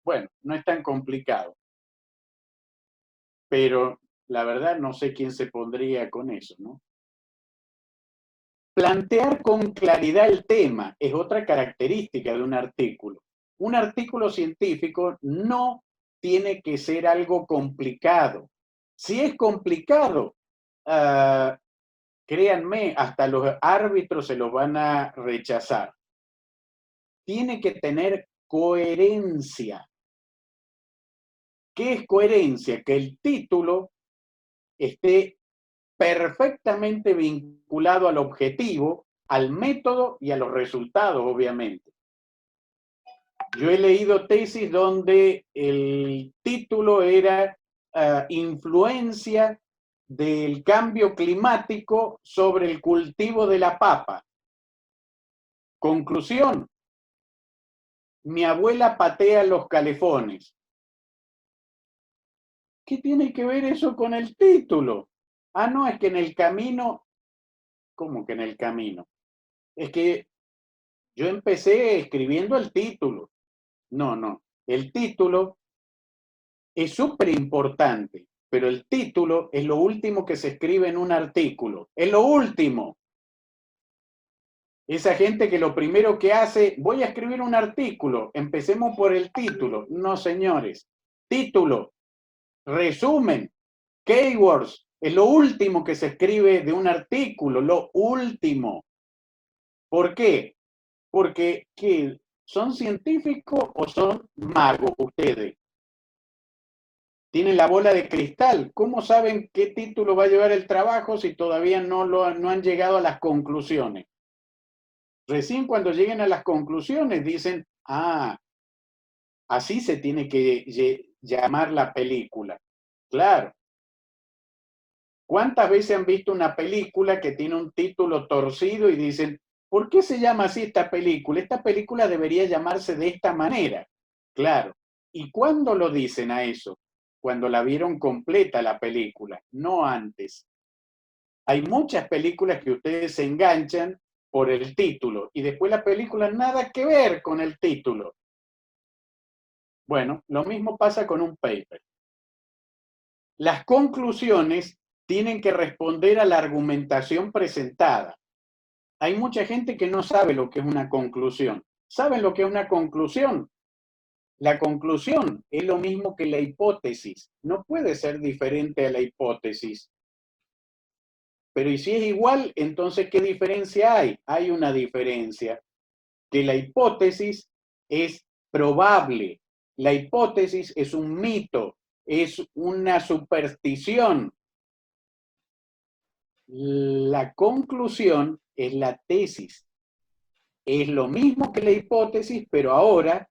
Bueno, no es tan complicado. Pero la verdad no sé quién se pondría con eso, ¿no? Plantear con claridad el tema es otra característica de un artículo. Un artículo científico no tiene que ser algo complicado. Si es complicado, créanme, hasta los árbitros se los van a rechazar. Tiene que tener coherencia. ¿Qué es coherencia? Que el título esté perfectamente vinculado al objetivo, al método y a los resultados, obviamente. Yo he leído tesis donde el título era influencia del cambio climático sobre el cultivo de la papa. Conclusión: mi abuela patea los calefones. ¿Qué tiene que ver eso con el título? Ah, no, es que en el camino... ¿Cómo que en el camino? Es que yo empecé escribiendo el título. No. El título es súper importante, pero el título es lo último que se escribe en un artículo. Es lo último. Esa gente que lo primero que hace, voy a escribir un artículo, empecemos por el título. No, señores. Título, resumen, keywords, es lo último que se escribe de un artículo, lo último. ¿Por qué? Porque, ¿qué? ¿Son científicos o son magos ustedes? Tienen la bola de cristal. ¿Cómo saben qué título va a llevar el trabajo si todavía no han llegado a las conclusiones? Recién cuando lleguen a las conclusiones dicen, ah, así se tiene que llamar la película. Claro. ¿Cuántas veces han visto una película que tiene un título torcido y dicen, ¿por qué se llama así esta película? Esta película debería llamarse de esta manera. Claro. ¿Y cuándo lo dicen a eso? Cuando la vieron completa la película, no antes. Hay muchas películas que ustedes se enganchan por el título y después la película nada que ver con el título. Bueno, lo mismo pasa con un paper. Las conclusiones tienen que responder a la argumentación presentada. Hay mucha gente que no sabe lo que es una conclusión. ¿Saben lo que es una conclusión? La conclusión es lo mismo que la hipótesis. No puede ser diferente a la hipótesis. Pero ¿y si es igual? Entonces, ¿qué diferencia hay? Hay una diferencia. Que la hipótesis es probable. La hipótesis es un mito, es una superstición. La conclusión es la tesis. Es lo mismo que la hipótesis, pero ahora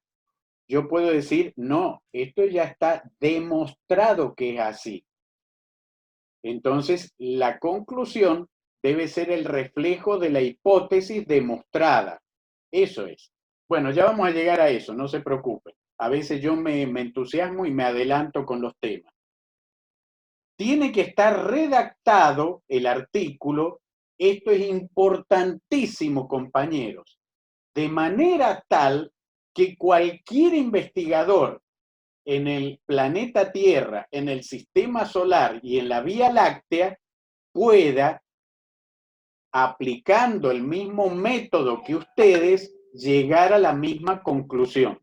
yo puedo decir, no, esto ya está demostrado que es así. Entonces, la conclusión debe ser el reflejo de la hipótesis demostrada. Eso es. Bueno, ya vamos a llegar a eso, no se preocupen. A veces yo me entusiasmo y me adelanto con los temas. Tiene que estar redactado el artículo. Esto es importantísimo, compañeros. De manera tal que cualquier investigador en el planeta Tierra, en el sistema solar y en la Vía Láctea pueda, aplicando el mismo método que ustedes, llegar a la misma conclusión.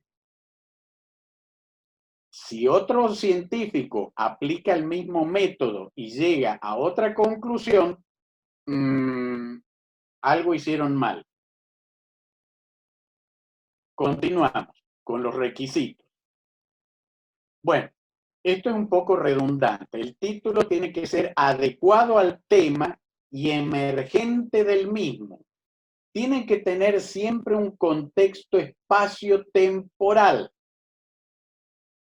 Si otro científico aplica el mismo método y llega a otra conclusión, Algo hicieron mal. Continuamos con los requisitos. Bueno, esto es un poco redundante. El título tiene que ser adecuado al tema y emergente del mismo. Tiene que tener siempre un contexto espacio-temporal.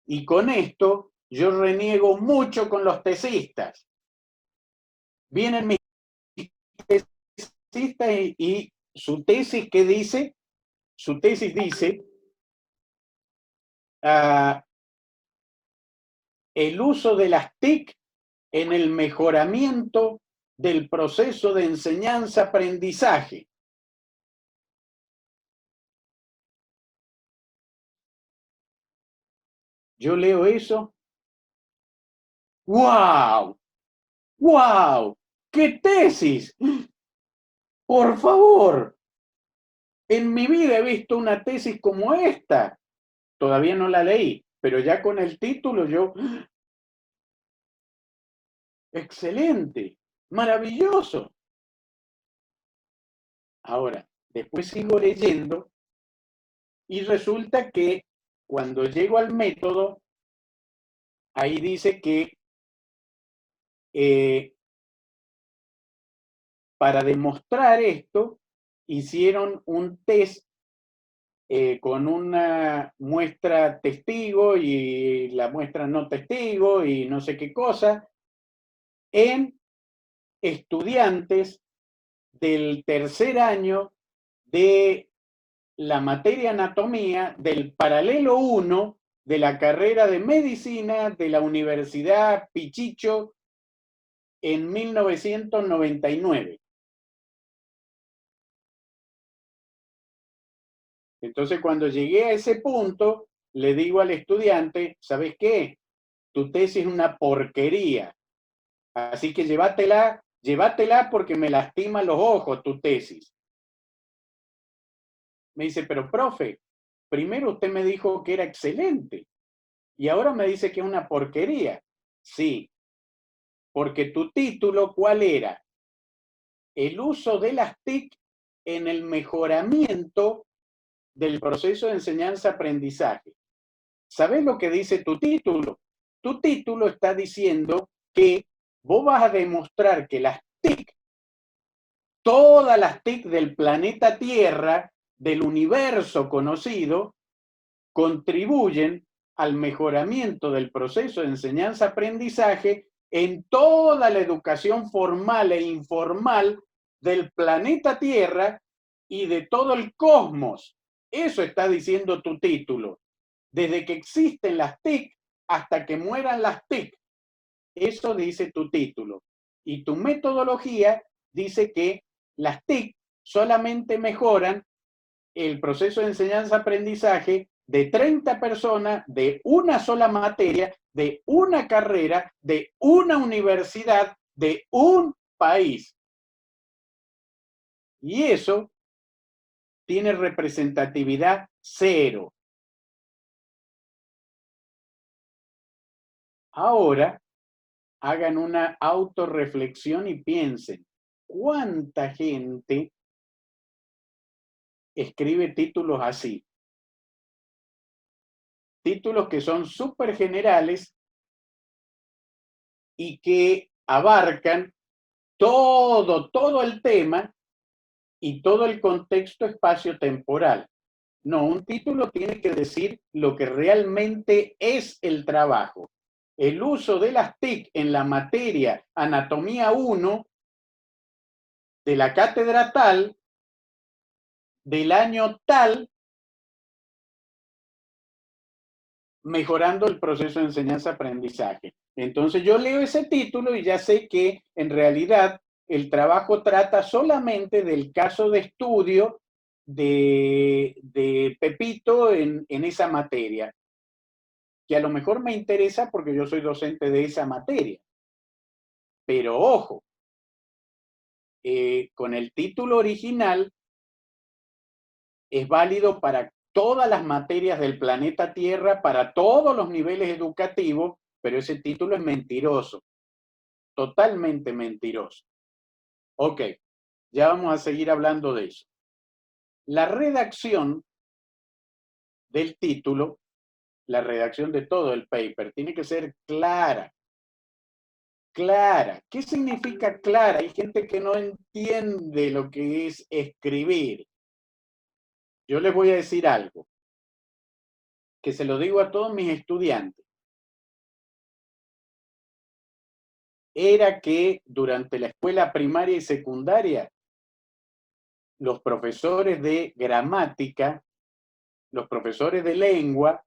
Y con esto yo reniego mucho con los tesistas. Vienen mis tesistas y su tesis, ¿qué dice? Su tesis dice el uso de las TIC en el mejoramiento del proceso de enseñanza-aprendizaje. Yo leo eso. ¡Wow! ¡Wow! ¡Qué tesis! Por favor. En mi vida he visto una tesis como esta. Todavía no la leí, pero ya con el título yo... ¡Excelente! ¡Maravilloso! Ahora, después sigo leyendo y resulta que cuando llego al método, ahí dice que para demostrar esto, hicieron un test con una muestra testigo y la muestra no testigo y no sé qué cosa, en estudiantes del tercer año de la materia anatomía del paralelo 1 de la carrera de medicina de la Universidad Pichicho en 1999. Entonces, cuando llegué a ese punto, le digo al estudiante, ¿sabes qué? Tu tesis es una porquería. Así que llévatela porque me lastima los ojos tu tesis. Me dice, pero profe, primero usted me dijo que era excelente y ahora me dice que es una porquería. Sí, porque tu título, ¿cuál era? El uso de las TIC en el mejoramiento del proceso de enseñanza-aprendizaje. ¿Sabes lo que dice tu título? Tu título está diciendo que vos vas a demostrar que las TIC, todas las TIC del planeta Tierra, del universo conocido, contribuyen al mejoramiento del proceso de enseñanza-aprendizaje en toda la educación formal e informal del planeta Tierra y de todo el cosmos. Eso está diciendo tu título. Desde que existen las TIC hasta que mueran las TIC. Eso dice tu título. Y tu metodología dice que las TIC solamente mejoran el proceso de enseñanza-aprendizaje de 30 personas, de una sola materia, de una carrera, de una universidad, de un país. Y eso tiene representatividad cero. Ahora, hagan una autorreflexión y piensen, ¿cuánta gente escribe títulos así? Títulos que son súper generales y que abarcan todo el tema y todo el contexto espacio-temporal. No, un título tiene que decir lo que realmente es el trabajo. El uso de las TIC en la materia Anatomía 1 de la cátedra tal, del año tal, mejorando el proceso de enseñanza-aprendizaje. Entonces yo leo ese título y ya sé que en realidad el trabajo trata solamente del caso de estudio de Pepito en esa materia, que a lo mejor me interesa porque yo soy docente de esa materia. Pero ojo, con el título original es válido para todas las materias del planeta Tierra, para todos los niveles educativos, pero ese título es mentiroso, totalmente mentiroso. Ok, Ya vamos a seguir hablando de eso. La redacción del título, la redacción de todo el paper, tiene que ser clara. Clara. ¿Qué significa clara? Hay gente que no entiende lo que es escribir. Yo les voy a decir algo, que se lo digo a todos mis estudiantes. Era que durante la escuela primaria y secundaria, los profesores de gramática, los profesores de lengua,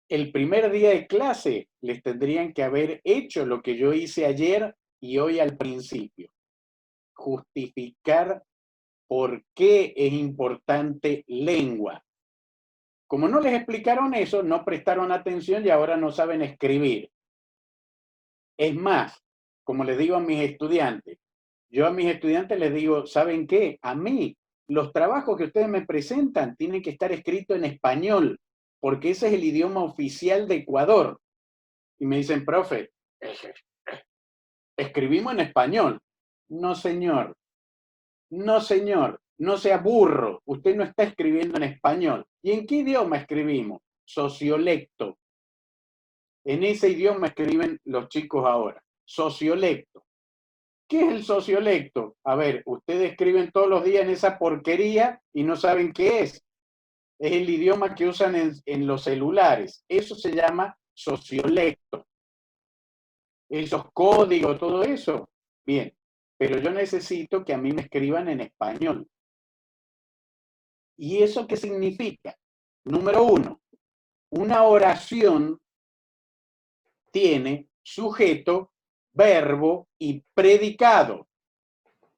el primer día de clase les tendrían que haber hecho lo que yo hice ayer y hoy al principio. Justificar por qué es importante lengua. Como no les explicaron eso, no prestaron atención y ahora no saben escribir. Es más, como les digo a mis estudiantes, yo a mis estudiantes les digo, ¿saben qué? A mí, los trabajos que ustedes me presentan tienen que estar escritos en español, porque ese es el idioma oficial de Ecuador. Y me dicen, profe, escribimos en español. No, señor. No, señor. No sea burro. Usted no está escribiendo en español. ¿Y en qué idioma escribimos? Sociolecto. En ese idioma escriben los chicos ahora. Sociolecto. ¿Qué es el sociolecto? A ver, ustedes escriben todos los días en esa porquería y no saben qué es. Es el idioma que usan en los celulares. Eso se llama sociolecto. Esos códigos, todo eso. Bien, pero yo necesito que a mí me escriban en español. ¿Y eso qué significa? Número uno, una oración tiene sujeto, verbo y predicado.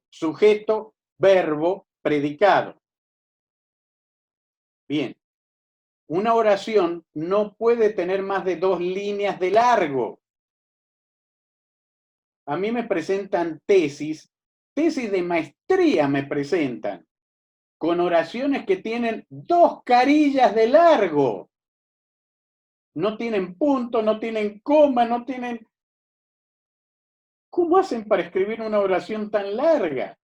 Sujeto, verbo, predicado. Bien. Una oración no puede tener más de 2 líneas de largo. A mí me presentan tesis de maestría me presentan, con oraciones que tienen 2 carillas de largo. No tienen punto, no tienen coma, no tienen... ¿Cómo hacen para escribir una oración tan larga?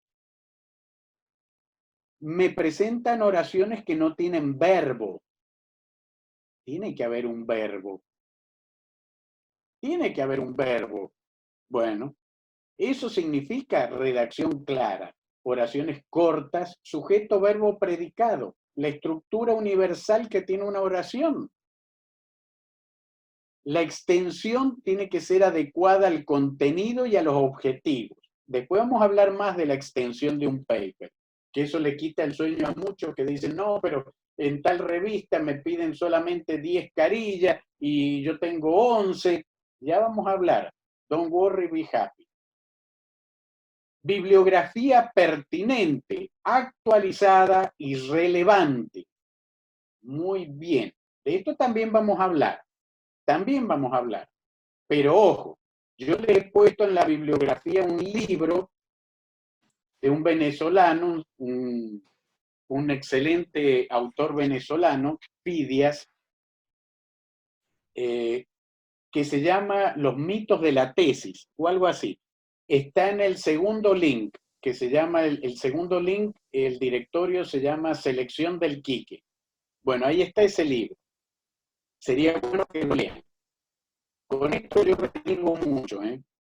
Me presentan oraciones que no tienen verbo. Tiene que haber un verbo. Tiene que haber un verbo. Bueno, eso significa redacción clara. Oraciones cortas, sujeto, verbo, predicado. La estructura universal que tiene una oración. La extensión tiene que ser adecuada al contenido y a los objetivos. Después vamos a hablar más de la extensión de un paper, que eso le quita el sueño a muchos que dicen, no, pero en tal revista me piden solamente 10 carillas y yo tengo 11. Ya vamos a hablar. Don't worry, be happy. Bibliografía pertinente, actualizada y relevante. Muy bien. De esto también vamos a hablar. También vamos a hablar. Pero ojo, yo le he puesto en la bibliografía un libro de un venezolano, un excelente autor venezolano, Fidias, que se llama Los mitos de la tesis, o algo así. Está en el segundo link, que se llama, el segundo link, el directorio se llama Selección del Quique. Bueno, ahí está ese libro. Sería bueno que lo lean. Con esto yo reniego mucho,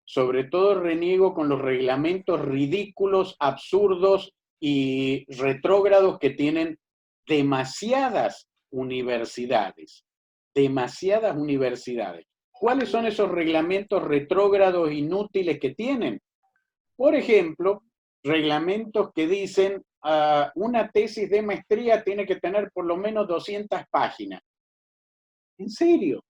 sobre todo reniego con los reglamentos ridículos, absurdos y retrógrados que tienen demasiadas universidades. Demasiadas universidades. ¿Cuáles son esos reglamentos retrógrados inútiles que tienen? Por ejemplo, reglamentos que dicen una tesis de maestría tiene que tener por lo menos 200 páginas. ¿En serio?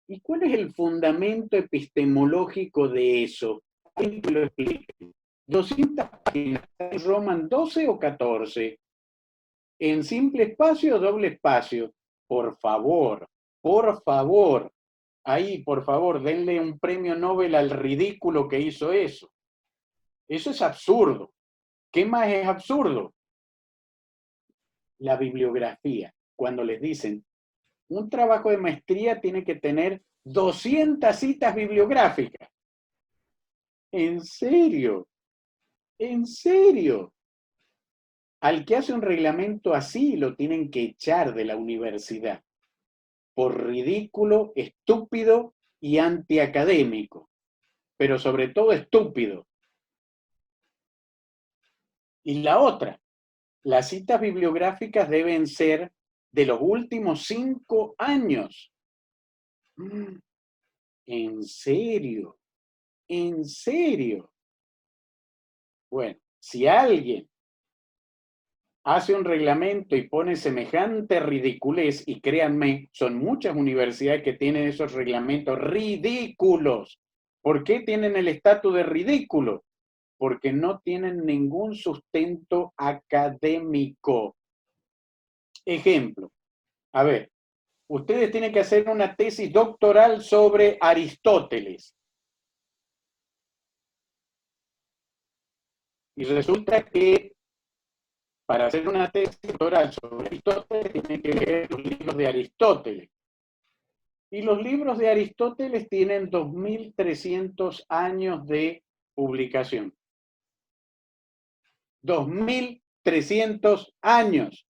¿Y cuál es el fundamento epistemológico de eso? ¿Alguien me lo explique? 200 páginas, ¿en Roman 12 o 14? ¿En simple espacio o doble espacio? Por favor. Ahí, por favor, denle un premio Nobel al ridículo que hizo eso. Eso es absurdo. ¿Qué más es absurdo? La bibliografía. Cuando les dicen, un trabajo de maestría tiene que tener 200 citas bibliográficas. ¿En serio? ¿En serio? Al que hace un reglamento así lo tienen que echar de la universidad por ridículo, estúpido y antiacadémico, pero sobre todo estúpido. Y la otra, las citas bibliográficas deben ser de los últimos 5 años. ¿En serio? ¿En serio? Bueno, si alguien hace un reglamento y pone semejante ridiculez, y créanme, son muchas universidades que tienen esos reglamentos ridículos. ¿Por qué tienen el estatus de ridículo? Porque no tienen ningún sustento académico. Ejemplo, a ver, ustedes tienen que hacer una tesis doctoral sobre Aristóteles. Y resulta que para hacer una tesis doctoral sobre Aristóteles tienen que leer los libros de Aristóteles. Y los libros de Aristóteles tienen 2300 años de publicación. 2300 años.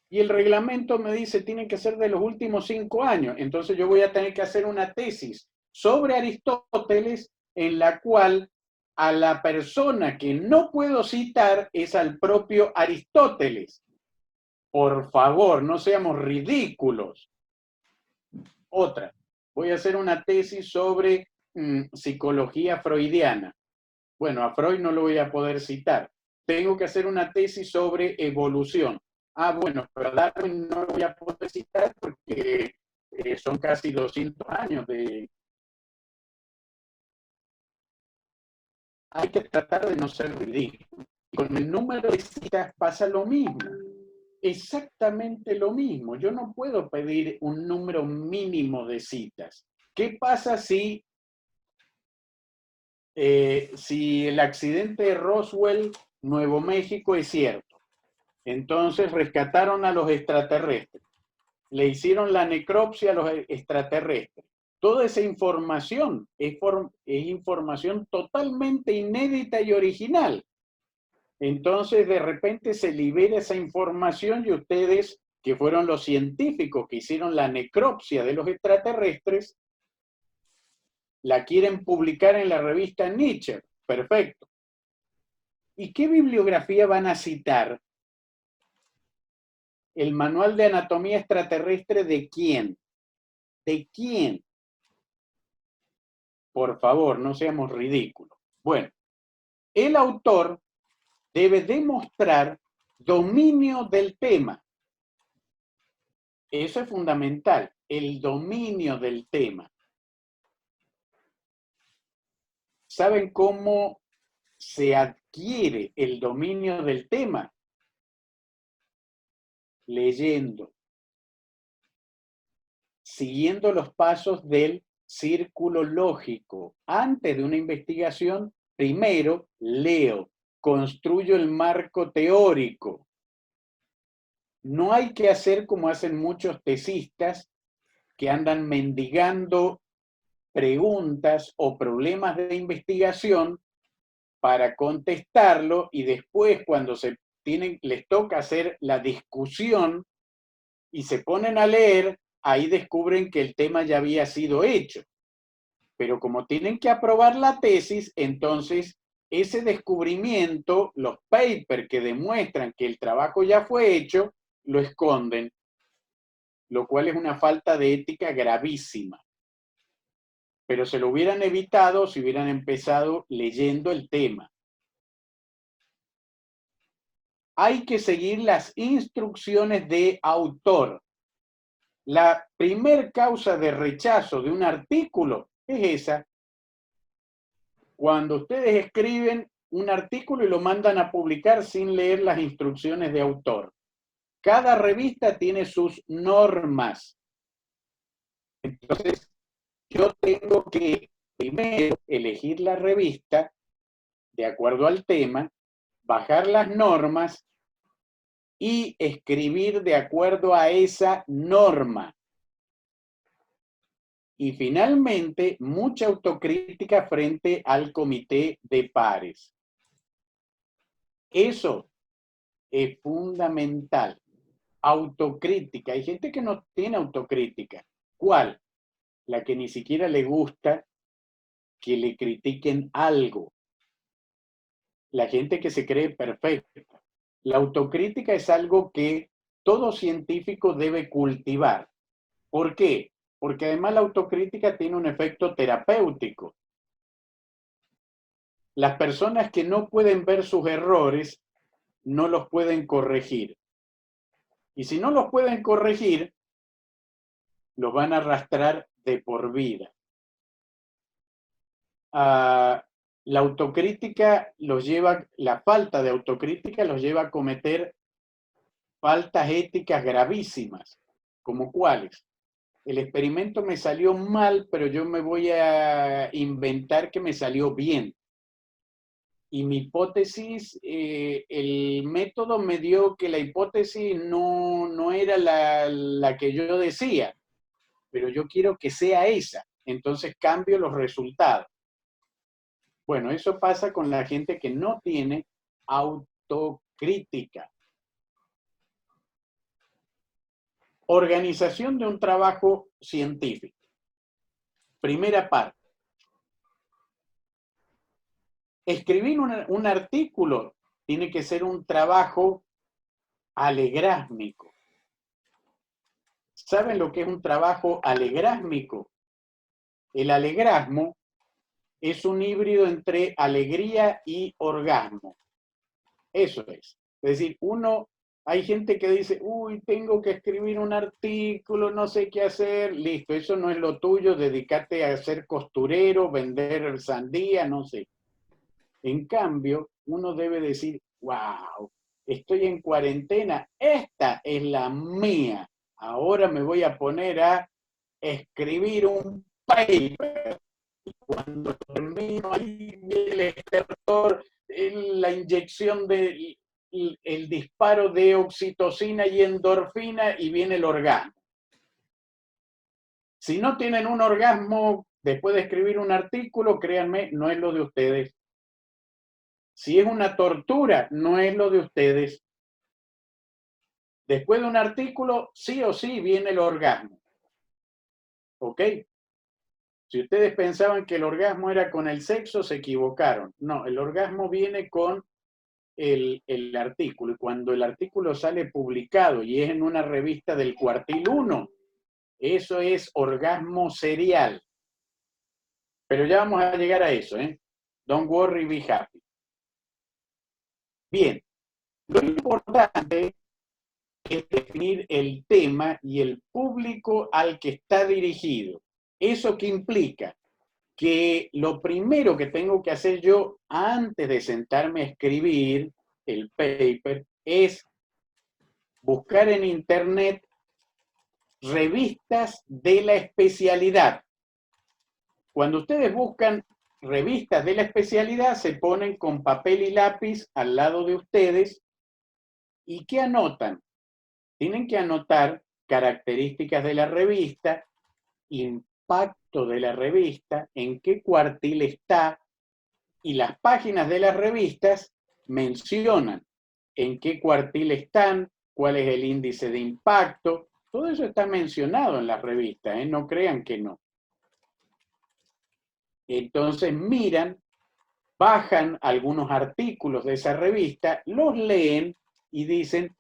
Y el reglamento me dice tiene que ser de los últimos 5 años. Entonces yo voy a tener que hacer una tesis sobre Aristóteles en la cual a la persona que no puedo citar es al propio Aristóteles. Por favor, no seamos ridículos. Otra, voy a hacer una tesis sobre psicología freudiana. Bueno, a Freud no lo voy a poder citar. Tengo que hacer una tesis sobre evolución. Ah, bueno, pero a Darwin no lo voy a poder citar porque son casi 200 años de... Hay que tratar de no ser ridículo. Con el número de citas pasa lo mismo. Exactamente lo mismo. Yo no puedo pedir un número mínimo de citas. ¿Qué pasa si el accidente de Roswell, Nuevo México, es cierto? Entonces rescataron a los extraterrestres. Le hicieron la necropsia a los extraterrestres. Toda esa información es información totalmente inédita y original. Entonces, de repente se libera esa información y ustedes, que fueron los científicos que hicieron la necropsia de los extraterrestres, la quieren publicar en la revista Nature. Perfecto. ¿Y qué bibliografía van a citar? ¿El manual de anatomía extraterrestre de quién? ¿De quién? Por favor, no seamos ridículos. Bueno, el autor debe demostrar dominio del tema. Eso es fundamental, el dominio del tema. ¿Saben cómo se adquiere el dominio del tema? Leyendo, siguiendo los pasos del círculo lógico. Antes de una investigación, primero leo, construyo el marco teórico. No hay que hacer como hacen muchos tesistas que andan mendigando preguntas o problemas de investigación para contestarlo y después cuando les toca hacer la discusión y se ponen a leer, ahí descubren que el tema ya había sido hecho. Pero como tienen que aprobar la tesis, entonces ese descubrimiento, los papers que demuestran que el trabajo ya fue hecho, lo esconden, lo cual es una falta de ética gravísima. Pero se lo hubieran evitado si hubieran empezado leyendo el tema. Hay que seguir las instrucciones de autor. La primer causa de rechazo de un artículo es esa. Cuando ustedes escriben un artículo y lo mandan a publicar sin leer las instrucciones de autor. Cada revista tiene sus normas. Entonces, yo tengo que primero elegir la revista de acuerdo al tema, bajar las normas y escribir de acuerdo a esa norma. Y finalmente, mucha autocrítica frente al comité de pares. Eso es fundamental. Autocrítica. Hay gente que no tiene autocrítica. ¿Cuál? La que ni siquiera le gusta que le critiquen algo. La gente que se cree perfecta. La autocrítica es algo que todo científico debe cultivar. ¿Por qué? Porque además la autocrítica tiene un efecto terapéutico. Las personas que no pueden ver sus errores no los pueden corregir. Y si no los pueden corregir, los van a arrastrar de por vida. La autocrítica los lleva, la falta de autocrítica los lleva a cometer faltas éticas gravísimas. ¿Como cuáles? El experimento me salió mal, pero yo me voy a inventar que me salió bien. Y mi hipótesis, el método me dio que la hipótesis no era la que yo decía, pero yo quiero que sea esa. Entonces cambio los resultados. Bueno, eso pasa con la gente que no tiene autocrítica. Organización de un trabajo científico. Primera parte. Escribir un artículo tiene que ser un trabajo alegrásmico. ¿Saben lo que es un trabajo alegrásmico? El alegrasmo es un híbrido entre alegría y orgasmo. Eso es. Es decir, hay gente que dice, uy, tengo que escribir un artículo, no sé qué hacer, listo, eso no es lo tuyo, dedícate a ser costurero, vender sandía, no sé. En cambio, uno debe decir, wow, estoy en cuarentena, esta es la mía. Ahora me voy a poner a escribir un paper. Y cuando termino, ahí viene el estertor, la inyección el disparo de oxitocina y endorfina y viene el orgasmo. Si no tienen un orgasmo después de escribir un artículo, créanme, no es lo de ustedes. Si es una tortura, no es lo de ustedes. Después de un artículo, sí o sí viene el orgasmo. ¿Ok? Si ustedes pensaban que el orgasmo era con el sexo, se equivocaron. No, el orgasmo viene con el artículo. Y cuando el artículo sale publicado y es en una revista del cuartil 1, eso es orgasmo serial. Pero ya vamos a llegar a eso, ¿eh? Don't worry, be happy. Bien, lo importante es definir el tema y el público al que está dirigido. ¿Eso qué implica? Que lo primero que tengo que hacer yo antes de sentarme a escribir el paper es buscar en internet revistas de la especialidad. Cuando ustedes buscan revistas de la especialidad, se ponen con papel y lápiz al lado de ustedes y ¿qué anotan? Tienen que anotar características de la revista, impacto de la revista, en qué cuartil está, y las páginas de las revistas mencionan en qué cuartil están, cuál es el índice de impacto, todo eso está mencionado en las revistas, ¿eh? No crean que no. Entonces miran, bajan algunos artículos de esa revista, los leen y dicen,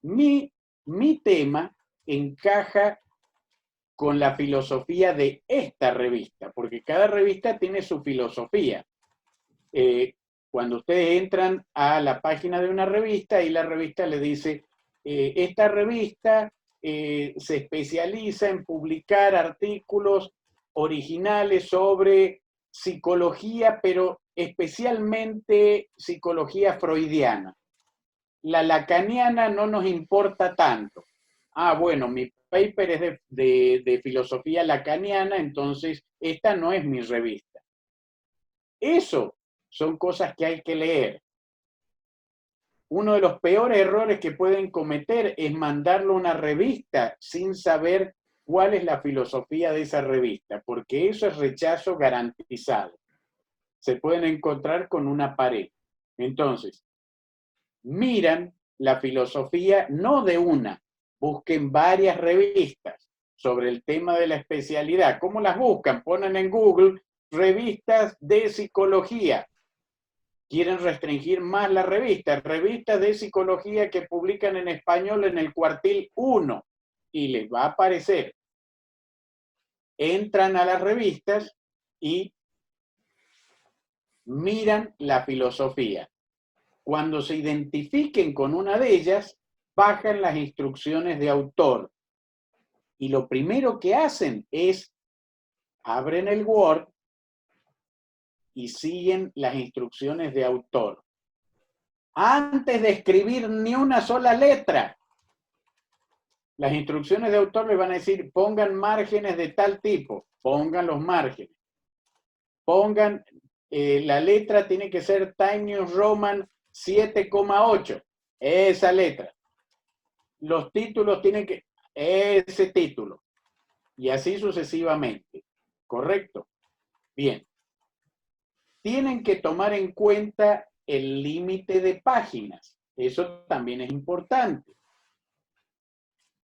mi tema encaja con la filosofía de esta revista, porque cada revista tiene su filosofía. Cuando ustedes entran a la página de una revista y la revista le dice, esta revista se especializa en publicar artículos originales sobre psicología, pero especialmente psicología freudiana. La lacaniana no nos importa tanto. Bueno, mi paper es de filosofía lacaniana, entonces esta no es mi revista. Eso son cosas que hay que leer. Uno de los peores errores que pueden cometer es mandarlo a una revista sin saber cuál es la filosofía de esa revista, porque eso es rechazo garantizado. Se pueden encontrar con una pared. Entonces, miran la filosofía no de una, busquen varias revistas sobre el tema de la especialidad. ¿Cómo las buscan? Ponen en Google revistas de psicología. Quieren restringir más las revistas de psicología que publican en español en el cuartil 1 y les va a aparecer. Entran a las revistas y miran la filosofía. Cuando se identifiquen con una de ellas, bajan las instrucciones de autor. Y lo primero que hacen es, abren el Word y siguen las instrucciones de autor. Antes de escribir ni una sola letra, las instrucciones de autor les van a decir, pongan márgenes de tal tipo, pongan los márgenes. Pongan, la letra tiene que ser Times New Roman 7,8, esa letra. Los títulos tienen que, ese título. Y así sucesivamente. ¿Correcto? Bien. Tienen que tomar en cuenta el límite de páginas. Eso también es importante.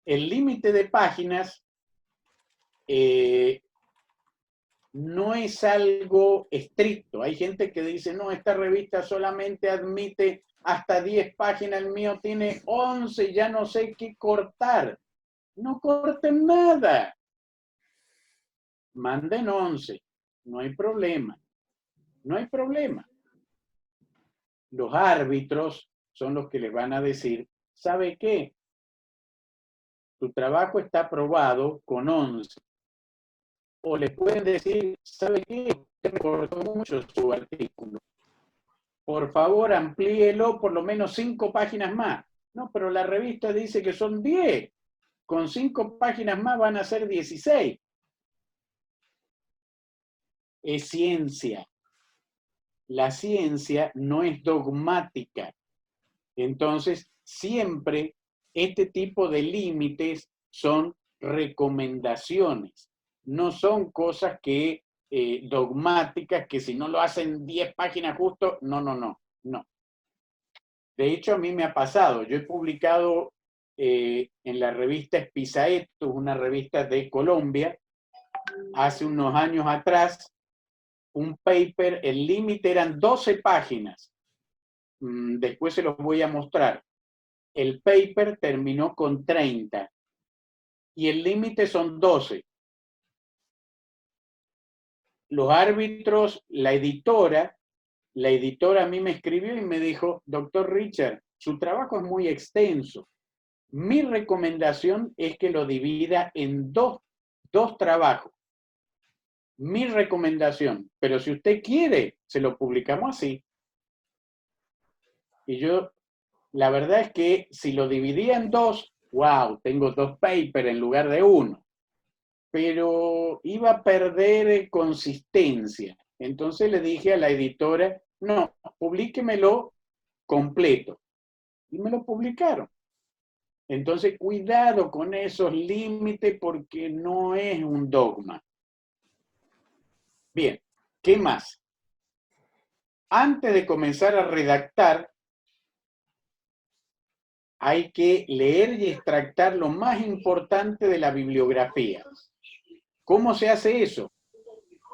El límite de páginas no es algo estricto. Hay gente que dice, no, esta revista solamente admite hasta 10 páginas, el mío tiene 11, ya no sé qué cortar. No corten nada. Manden 11, no hay problema. No hay problema. Los árbitros son los que les van a decir, ¿sabe qué? Tu trabajo está aprobado con 11. O les pueden decir, ¿sabe qué? Usted recortó mucho su artículo. Por favor, amplíelo por lo menos 5 páginas más. No, pero la revista dice que son 10. Con 5 páginas más van a ser 16. Es ciencia. La ciencia no es dogmática. Entonces, siempre este tipo de límites son recomendaciones. No son cosas que dogmáticas, que si no lo hacen 10 páginas justo, no. De hecho, a mí me ha pasado. Yo he publicado en la revista Espisaetus, una revista de Colombia, hace unos años atrás, un paper, el límite eran 12 páginas. Después se los voy a mostrar. El paper terminó con 30 y el límite son 12. Los árbitros, la editora a mí me escribió y me dijo, doctor Richard, su trabajo es muy extenso. Mi recomendación es que lo divida en dos trabajos. Mi recomendación, pero si usted quiere, se lo publicamos así. Y yo, la verdad es que si lo dividía en 2, wow, tengo 2 papers en lugar de 1. Pero iba a perder consistencia. Entonces le dije a la editora, no, publíquemelo completo. Y me lo publicaron. Entonces, cuidado con esos límites porque no es un dogma. Bien, ¿qué más? Antes de comenzar a redactar, hay que leer y extractar lo más importante de la bibliografía. ¿Cómo se hace eso?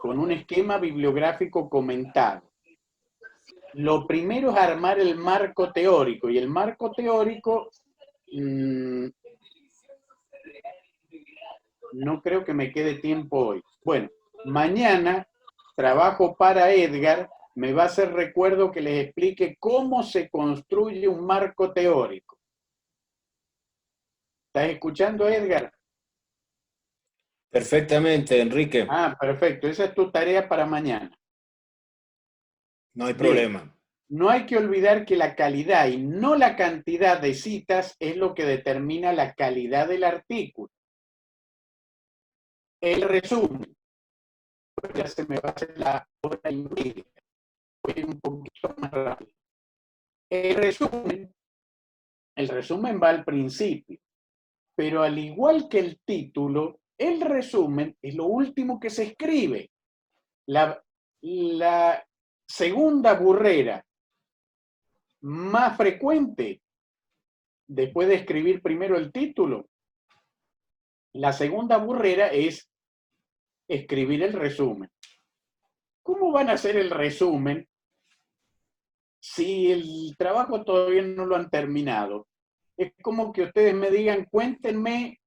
Con un esquema bibliográfico comentado. Lo primero es armar el marco teórico, y el marco teórico no creo que me quede tiempo hoy. Bueno, mañana trabajo para Edgar, me va a hacer recuerdo que les explique cómo se construye un marco teórico. ¿Estás escuchando, Edgar? Perfectamente, Enrique. Ah, perfecto. Esa es tu tarea para mañana. No hay Bien. problema. No hay que olvidar que la calidad y no la cantidad de citas es lo que determina la calidad del artículo. El resumen. Ya se me va a hacer la hora y media. Voy un poquito más rápido. El resumen va al principio. Pero al igual que el título, El resumen es lo último que se escribe. La segunda burrera más frecuente, después de escribir primero el título, la segunda burrera es escribir el resumen. ¿Cómo van a hacer el resumen si el trabajo todavía no lo han terminado? Es como que ustedes me digan, cuéntenme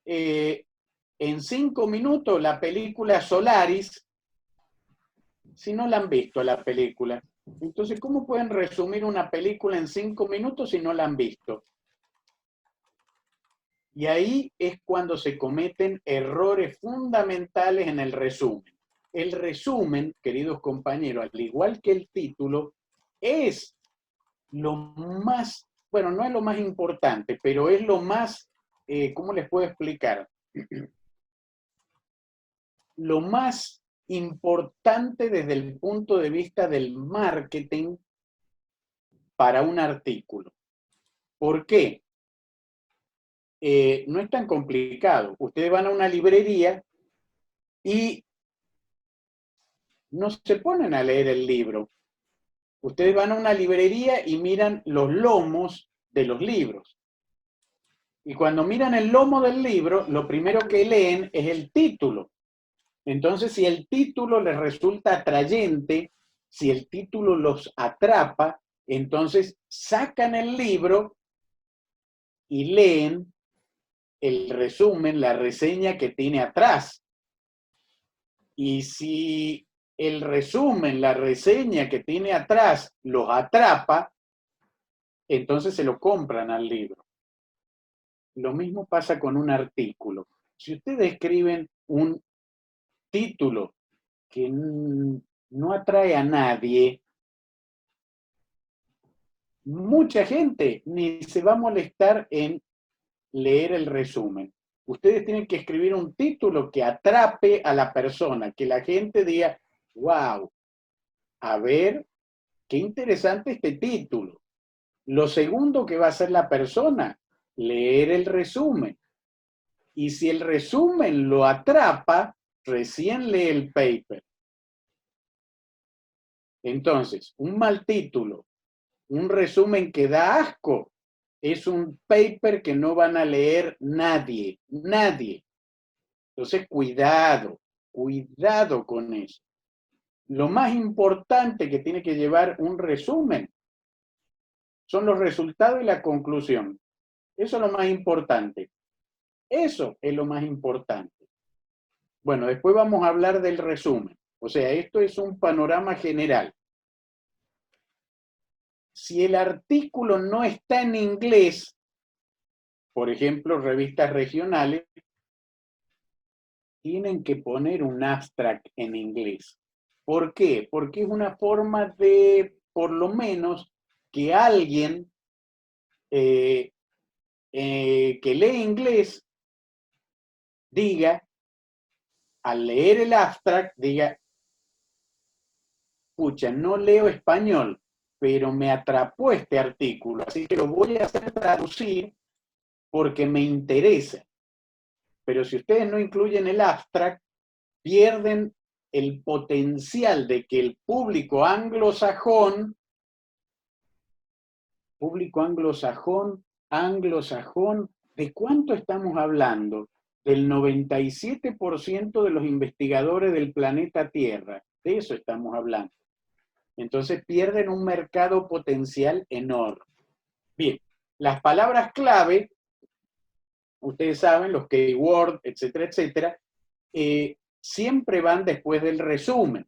en 5 minutos la película Solaris, si no la han visto la película. Entonces, ¿cómo pueden resumir una película en 5 minutos si no la han visto? Y ahí es cuando se cometen errores fundamentales en el resumen. El resumen, queridos compañeros, al igual que el título, es lo más, bueno, no es lo más importante, pero es lo más, ¿cómo les puedo explicar? Lo más importante desde el punto de vista del marketing para un artículo. ¿Por qué? No es tan complicado. Ustedes van a una librería y no se ponen a leer el libro. Ustedes van a una librería y miran los lomos de los libros. Y cuando miran el lomo del libro, lo primero que leen es el título. Entonces, si el título les resulta atrayente, si el título los atrapa, entonces sacan el libro y leen el resumen, la reseña que tiene atrás. Y si el resumen, la reseña que tiene atrás los atrapa, entonces se lo compran al libro. Lo mismo pasa con un artículo. Si ustedes escriben un título que no atrae a nadie, mucha gente ni se va a molestar en leer el resumen. Ustedes tienen que escribir un título que atrape a la persona, que la gente diga, wow, a ver, qué interesante este título. Lo segundo que va a hacer la persona, leer el resumen. Y si el resumen lo atrapa, recién lee el paper. Entonces, un mal título, un resumen que da asco, es un paper que no van a leer nadie, nadie. Entonces, cuidado con eso. Lo más importante que tiene que llevar un resumen son los resultados y la conclusión. Eso es lo más importante. Eso es lo más importante. Bueno, después vamos a hablar del resumen. O sea, esto es un panorama general. Si el artículo no está en inglés, por ejemplo, revistas regionales, tienen que poner un abstract en inglés. ¿Por qué? Porque es una forma de, por lo menos, que alguien que lee inglés diga, al leer el abstract, diga, pucha, no leo español, pero me atrapó este artículo, así que lo voy a hacer traducir porque me interesa. Pero si ustedes no incluyen el abstract, pierden el potencial de que el público anglosajón, ¿de cuánto estamos hablando? Del 97% de los investigadores del planeta Tierra. De eso estamos hablando. Entonces pierden un mercado potencial enorme. Bien, las palabras clave, ustedes saben, los keyword, etcétera, etcétera, siempre van después del resumen.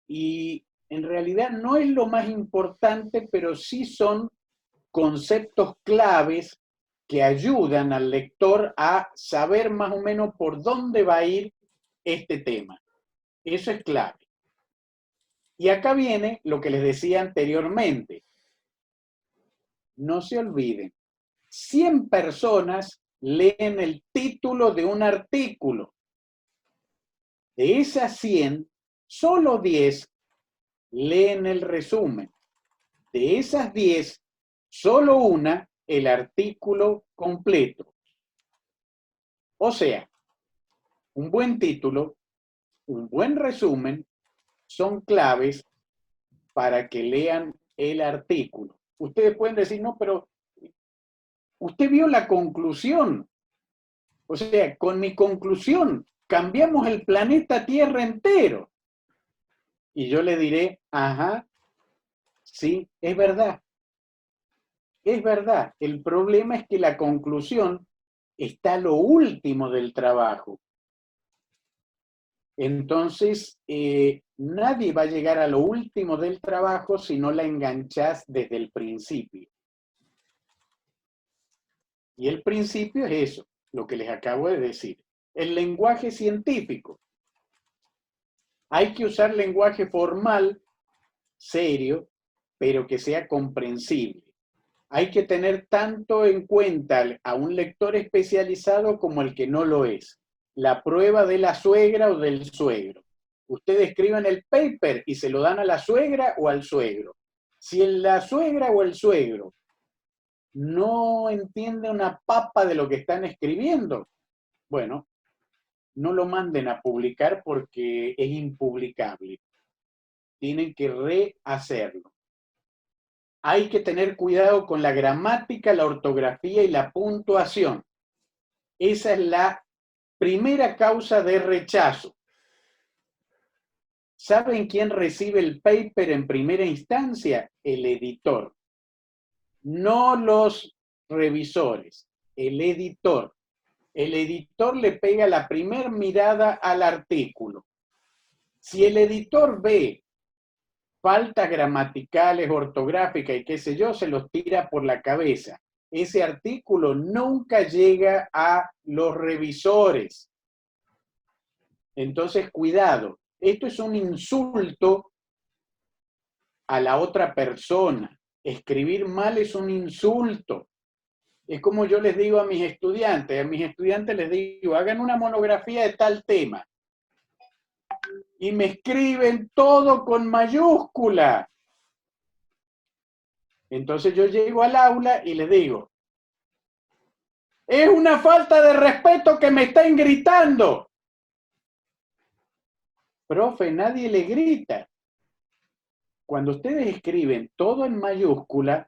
Y en realidad no es lo más importante, pero sí son conceptos claves que ayudan al lector a saber más o menos por dónde va a ir este tema. Eso es clave. Y acá viene lo que les decía anteriormente. No se olviden, 100 personas leen el título de un artículo. De esas 100, solo 10 leen el resumen. De esas 10, solo una el artículo completo. O sea, Un buen título, un buen resumen, son claves para que lean el artículo. Ustedes pueden decir, no, pero usted vio la conclusión. O sea, con mi conclusión cambiamos el planeta Tierra entero. Y yo le diré, ajá, sí, es verdad. Es verdad. El problema es que la conclusión está a lo último del trabajo. Entonces, nadie va a llegar a lo último del trabajo si no la enganchás desde el principio. Y el principio es eso, lo que les acabo de decir. El lenguaje científico. Hay que usar lenguaje formal, serio, pero que sea comprensible. Hay que tener tanto en cuenta a un lector especializado como el que no lo es. La prueba de la suegra o del suegro. Ustedes escriben el paper y se lo dan a la suegra o al suegro. Si la suegra o el suegro no entiende una papa de lo que están escribiendo, bueno, no lo manden a publicar porque es impublicable. Tienen que rehacerlo. Hay que tener cuidado con la gramática, la ortografía y la puntuación. Esa es la primera causa de rechazo. ¿Saben quién recibe el paper en primera instancia? El editor. No los revisores, el editor. El editor le pega la primera mirada al artículo. Si el editor ve faltas gramaticales, ortográficas y qué sé yo, se los tira por la cabeza. Ese artículo nunca llega a los revisores. Entonces, cuidado. Esto es un insulto a la otra persona. Escribir mal es un insulto. Es como yo les digo a mis estudiantes les digo, hagan una monografía de tal tema. Y me escriben todo con mayúscula. Entonces yo llego al aula y les digo, es una falta de respeto que me estén gritando. Profe, nadie le grita. Cuando ustedes escriben todo en mayúscula,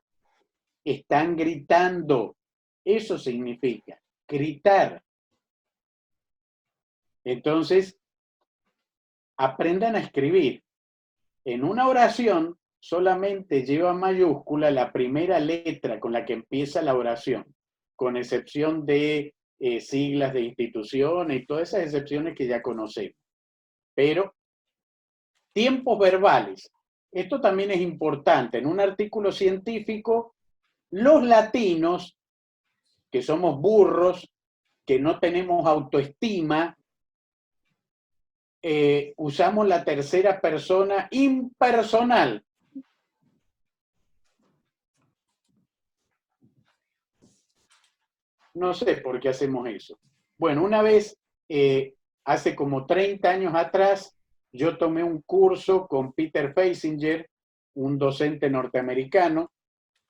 están gritando. Eso significa gritar. Entonces, aprendan a escribir. En una oración solamente lleva mayúscula la primera letra con la que empieza la oración, con excepción de siglas de instituciones y todas esas excepciones que ya conocemos. Pero tiempos verbales. Esto también es importante. En un artículo científico, los latinos, que somos burros, que no tenemos autoestima, usamos la tercera persona impersonal. No sé por qué hacemos eso. Bueno, una vez, hace como 30 años atrás, yo tomé un curso con Peter Feisinger, un docente norteamericano,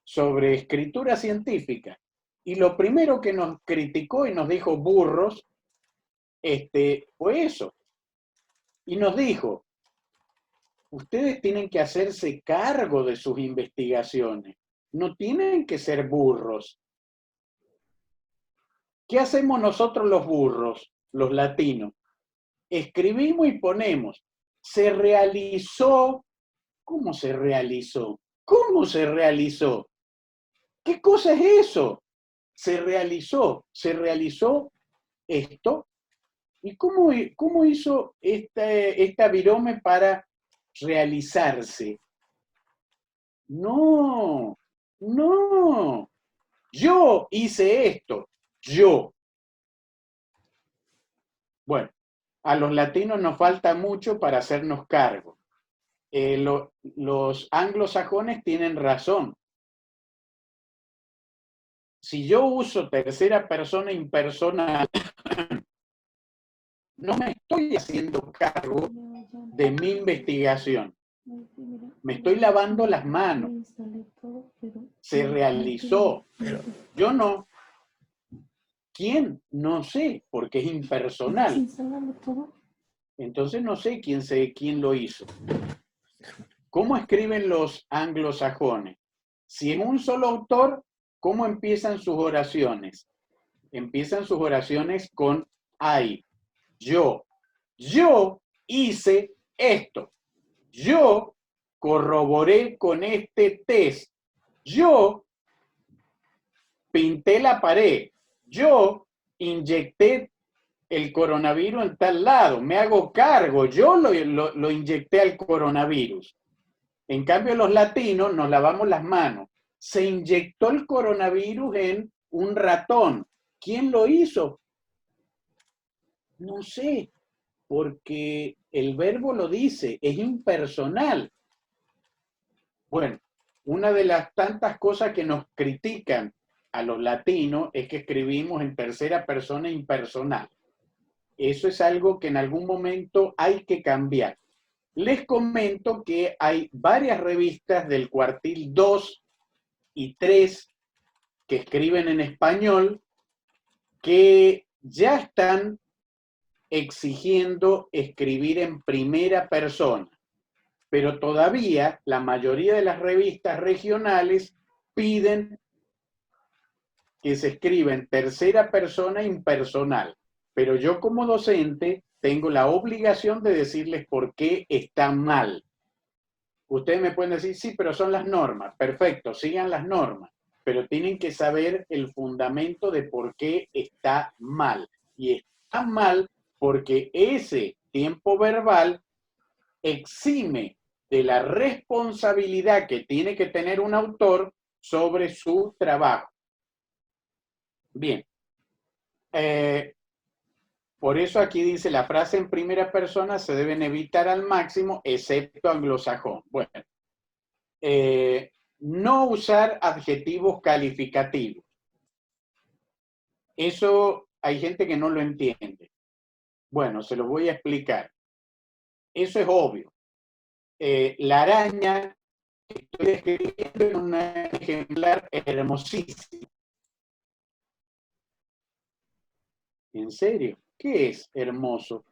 sobre escritura científica. Y lo primero que nos criticó y nos dijo burros, fue eso. Y nos dijo, ustedes tienen que hacerse cargo de sus investigaciones. No tienen que ser burros. ¿Qué hacemos nosotros los burros, los latinos? Escribimos y ponemos, se realizó. ¿Cómo se realizó? ¿Cómo se realizó? ¿Qué cosa es eso? Se realizó esto. ¿Y cómo hizo esta virome para realizarse? No, no. Yo hice esto. Yo. Bueno, a los latinos nos falta mucho para hacernos cargo. Los anglosajones tienen razón. Si yo uso tercera persona impersonal, no me estoy haciendo cargo de mi investigación. Me estoy lavando las manos. Se realizó. Yo no. ¿Quién? No sé, porque es impersonal. Entonces no sé quién lo hizo. ¿Cómo escriben los anglosajones? Si es un solo autor, ¿cómo empiezan sus oraciones? Empiezan sus oraciones con I. Yo hice esto. Yo corroboré con este test. Yo pinté la pared. Yo inyecté el coronavirus en tal lado. Me hago cargo. Yo lo inyecté al coronavirus. En cambio, los latinos nos lavamos las manos. Se inyectó el coronavirus en un ratón. ¿Quién lo hizo? No sé, porque el verbo lo dice, es impersonal. Bueno, una de las tantas cosas que nos critican a los latinos es que escribimos en tercera persona impersonal. Eso es algo que en algún momento hay que cambiar. Les comento que hay varias revistas del cuartil 2 y 3 que escriben en español que ya están exigiendo escribir en primera persona. Pero todavía la mayoría de las revistas regionales piden que se escriba en tercera persona impersonal. Pero yo como docente tengo la obligación de decirles por qué está mal. Ustedes me pueden decir, sí, pero son las normas. Perfecto, sigan las normas. Pero tienen que saber el fundamento de por qué está mal. Y está mal porque ese tiempo verbal exime de la responsabilidad que tiene que tener un autor sobre su trabajo. Bien. Por eso aquí dice, la frase en primera persona se deben evitar al máximo, excepto anglosajón. Bueno, no usar adjetivos calificativos. Eso hay gente que no lo entiende. Bueno, se lo voy a explicar. Eso es obvio. La araña que estoy describiendo es un ejemplar hermosísimo. ¿En serio? ¿Qué es hermoso?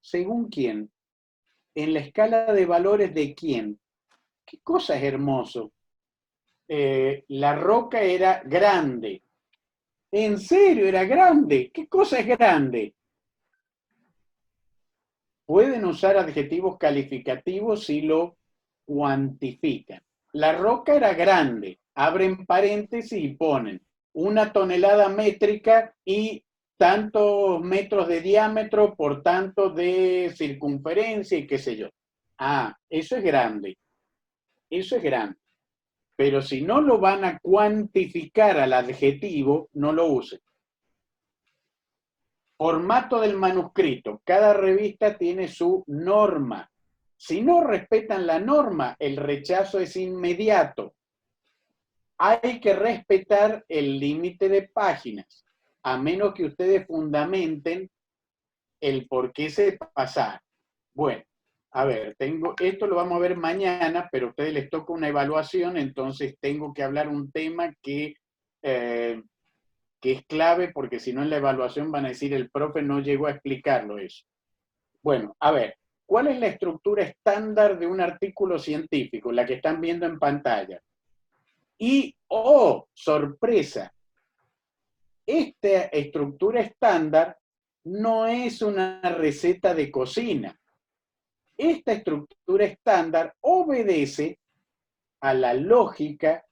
¿Según quién? ¿En la escala de valores de quién? ¿Qué cosa es hermoso? La roca era grande. ¿En serio era grande? ¿Qué cosa es grande? Pueden usar adjetivos calificativos si lo cuantifican. La roca era grande. Abren paréntesis y ponen 1 tonelada métrica y tantos metros de diámetro por tanto de circunferencia y qué sé yo. Ah, eso es grande. Eso es grande. Pero si no lo van a cuantificar al adjetivo, no lo usen. Formato del manuscrito. Cada revista tiene su norma. Si no respetan la norma, el rechazo es inmediato. Hay que respetar el límite de páginas, a menos que ustedes fundamenten el por qué se pasa. Bueno, a ver, esto lo vamos a ver mañana, pero a ustedes les toca una evaluación, entonces tengo que hablar un tema que es clave, porque si no en la evaluación van a decir el profe no llegó a explicarlo eso. Bueno, a ver, ¿cuál es la estructura estándar de un artículo científico? La que están viendo en pantalla. Y, ¡oh, sorpresa! Esta estructura estándar no es una receta de cocina. Esta estructura estándar obedece a la lógica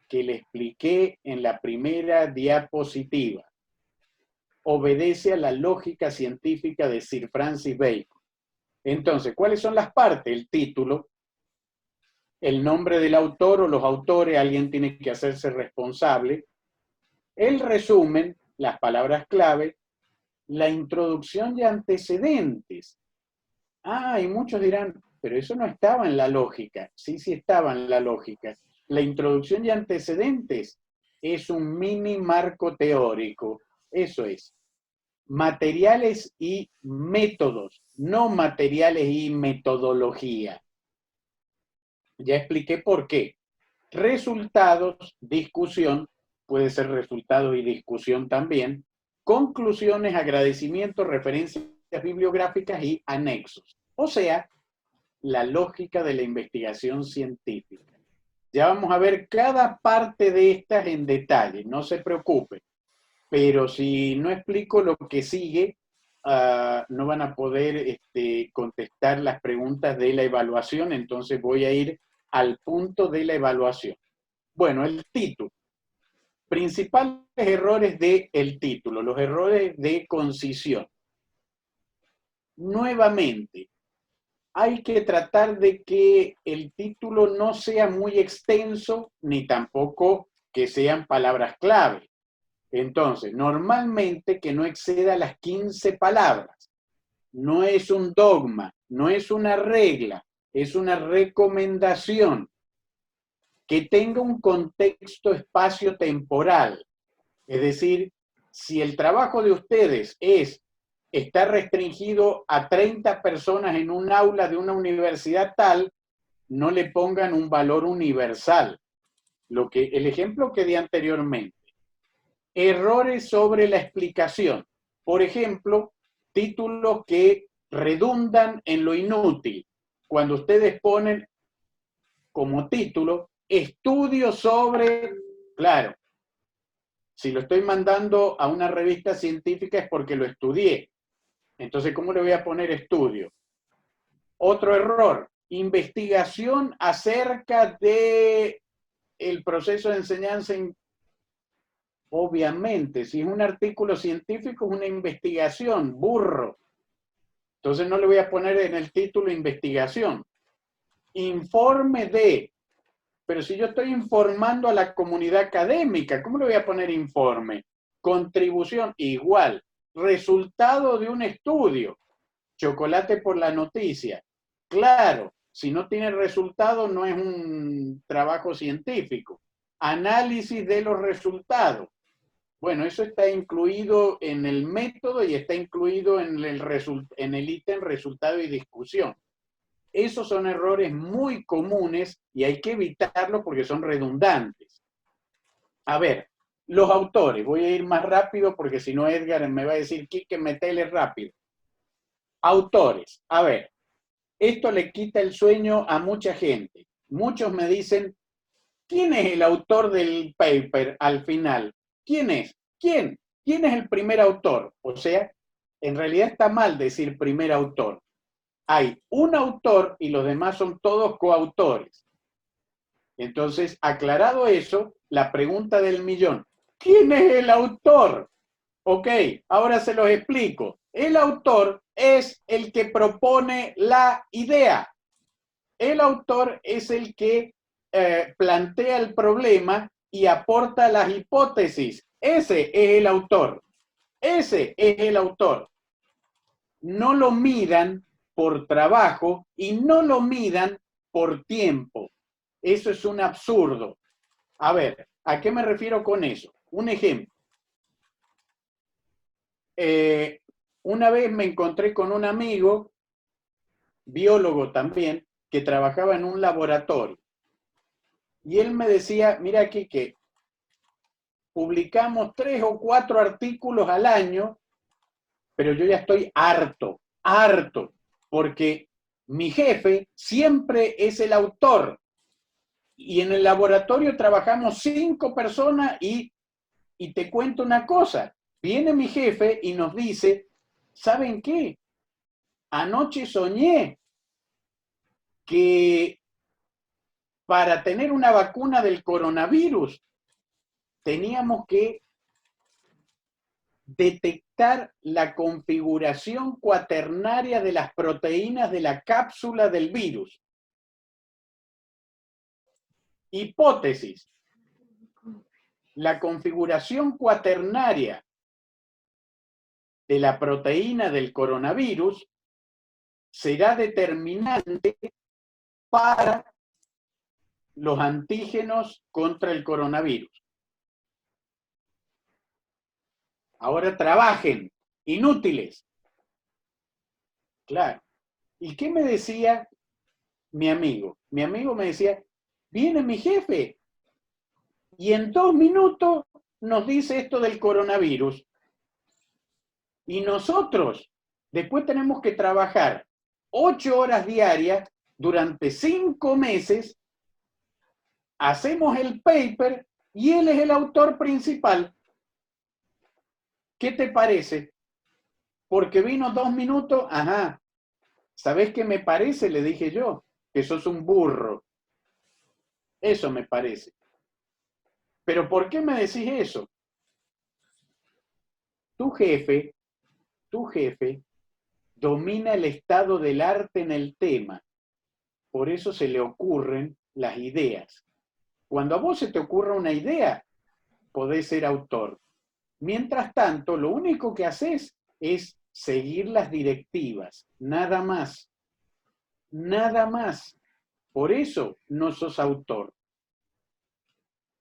que le expliqué en la primera diapositiva. Obedece a la lógica científica de Sir Francis Bacon. Entonces, ¿cuáles son las partes? El título, el nombre del autor o los autores, alguien tiene que hacerse responsable, el resumen, las palabras clave, la introducción y antecedentes. Ah, y muchos dirán, pero eso no estaba en la lógica. Sí, sí estaba en la lógica. La introducción y antecedentes es un mini marco teórico. Eso es. Materiales y métodos, no materiales y metodología. Ya expliqué por qué. Resultados, discusión, puede ser resultado y discusión también, conclusiones, agradecimientos, referencias bibliográficas y anexos. O sea, la lógica de la investigación científica. Ya vamos a ver cada parte de estas en detalle, no se preocupen. Pero si no explico lo que sigue, no van a poder contestar las preguntas de la evaluación, entonces voy a ir al punto de la evaluación. Bueno, el título. Principales errores del título, los errores de concisión. Nuevamente, hay que tratar de que el título no sea muy extenso, ni tampoco que sean palabras clave. Entonces, normalmente que no exceda las 15 palabras. No es un dogma, no es una regla, es una recomendación. Que tenga un contexto espacio-temporal. Es decir, si el trabajo de ustedes está restringido a 30 personas en un aula de una universidad tal, no le pongan un valor universal. El ejemplo que di anteriormente. Errores sobre la explicación. Por ejemplo, títulos que redundan en lo inútil. Cuando ustedes ponen como título, estudio sobre, claro, si lo estoy mandando a una revista científica es porque lo estudié. Entonces, ¿cómo le voy a poner estudio? Otro error, investigación acerca de el proceso de enseñanza. Obviamente, si es un artículo científico, es una investigación, burro. Entonces no le voy a poner en el título investigación. Informe de, pero si yo estoy informando a la comunidad académica, ¿cómo le voy a poner informe? Contribución, igual. Resultado de un estudio. Chocolate por la noticia. Claro, si no tiene resultado no es un trabajo científico. Análisis de los resultados. Bueno, eso está incluido en el método y está incluido en el ítem resultado y discusión. Esos son errores muy comunes y hay que evitarlos porque son redundantes. A ver, los autores. Voy a ir más rápido porque si no Edgar me va a decir, Quique, metele rápido. Autores. A ver, esto le quita el sueño a mucha gente. Muchos me dicen, ¿quién es el autor del paper al final? ¿Quién es? ¿Quién? ¿Quién es el primer autor? O sea, en realidad está mal decir primer autor. Hay un autor y los demás son todos coautores. Entonces, aclarado eso, la pregunta del millón, ¿quién es el autor? Ok, ahora se los explico. El autor es el que propone la idea. El autor es el que plantea el problema y aporta las hipótesis. Ese es el autor. Ese es el autor. No lo midan por trabajo y no lo midan por tiempo. Eso es un absurdo. A ver, ¿a qué me refiero con eso? Un ejemplo. Una vez me encontré con un amigo, biólogo también, que trabajaba en un laboratorio. Y él me decía, mira aquí que publicamos 3 o 4 artículos al año, pero yo ya estoy harto, porque mi jefe siempre es el autor. Y en el laboratorio trabajamos 5 personas y te cuento una cosa, viene mi jefe y nos dice, ¿saben qué? Anoche soñé que para tener una vacuna del coronavirus teníamos que detectar la configuración cuaternaria de las proteínas de la cápsula del virus. Hipótesis. La configuración cuaternaria de la proteína del coronavirus será determinante para los antígenos contra el coronavirus. Ahora trabajen, inútiles. Claro. ¿Y qué me decía mi amigo? Mi amigo me decía, viene mi jefe y en 2 minutos nos dice esto del coronavirus y nosotros después tenemos que trabajar 8 horas diarias durante 5 meses, hacemos el paper y él es el autor principal. ¿Qué te parece? Porque vino 2 minutos, ajá. ¿Sabés qué me parece? Le dije yo, que sos un burro. Eso me parece. ¿Pero por qué me decís eso? Tu jefe domina el estado del arte en el tema. Por eso se le ocurren las ideas. Cuando a vos se te ocurra una idea, podés ser autor. Mientras tanto, lo único que haces es seguir las directivas, nada más. Nada más. Por eso no sos autor.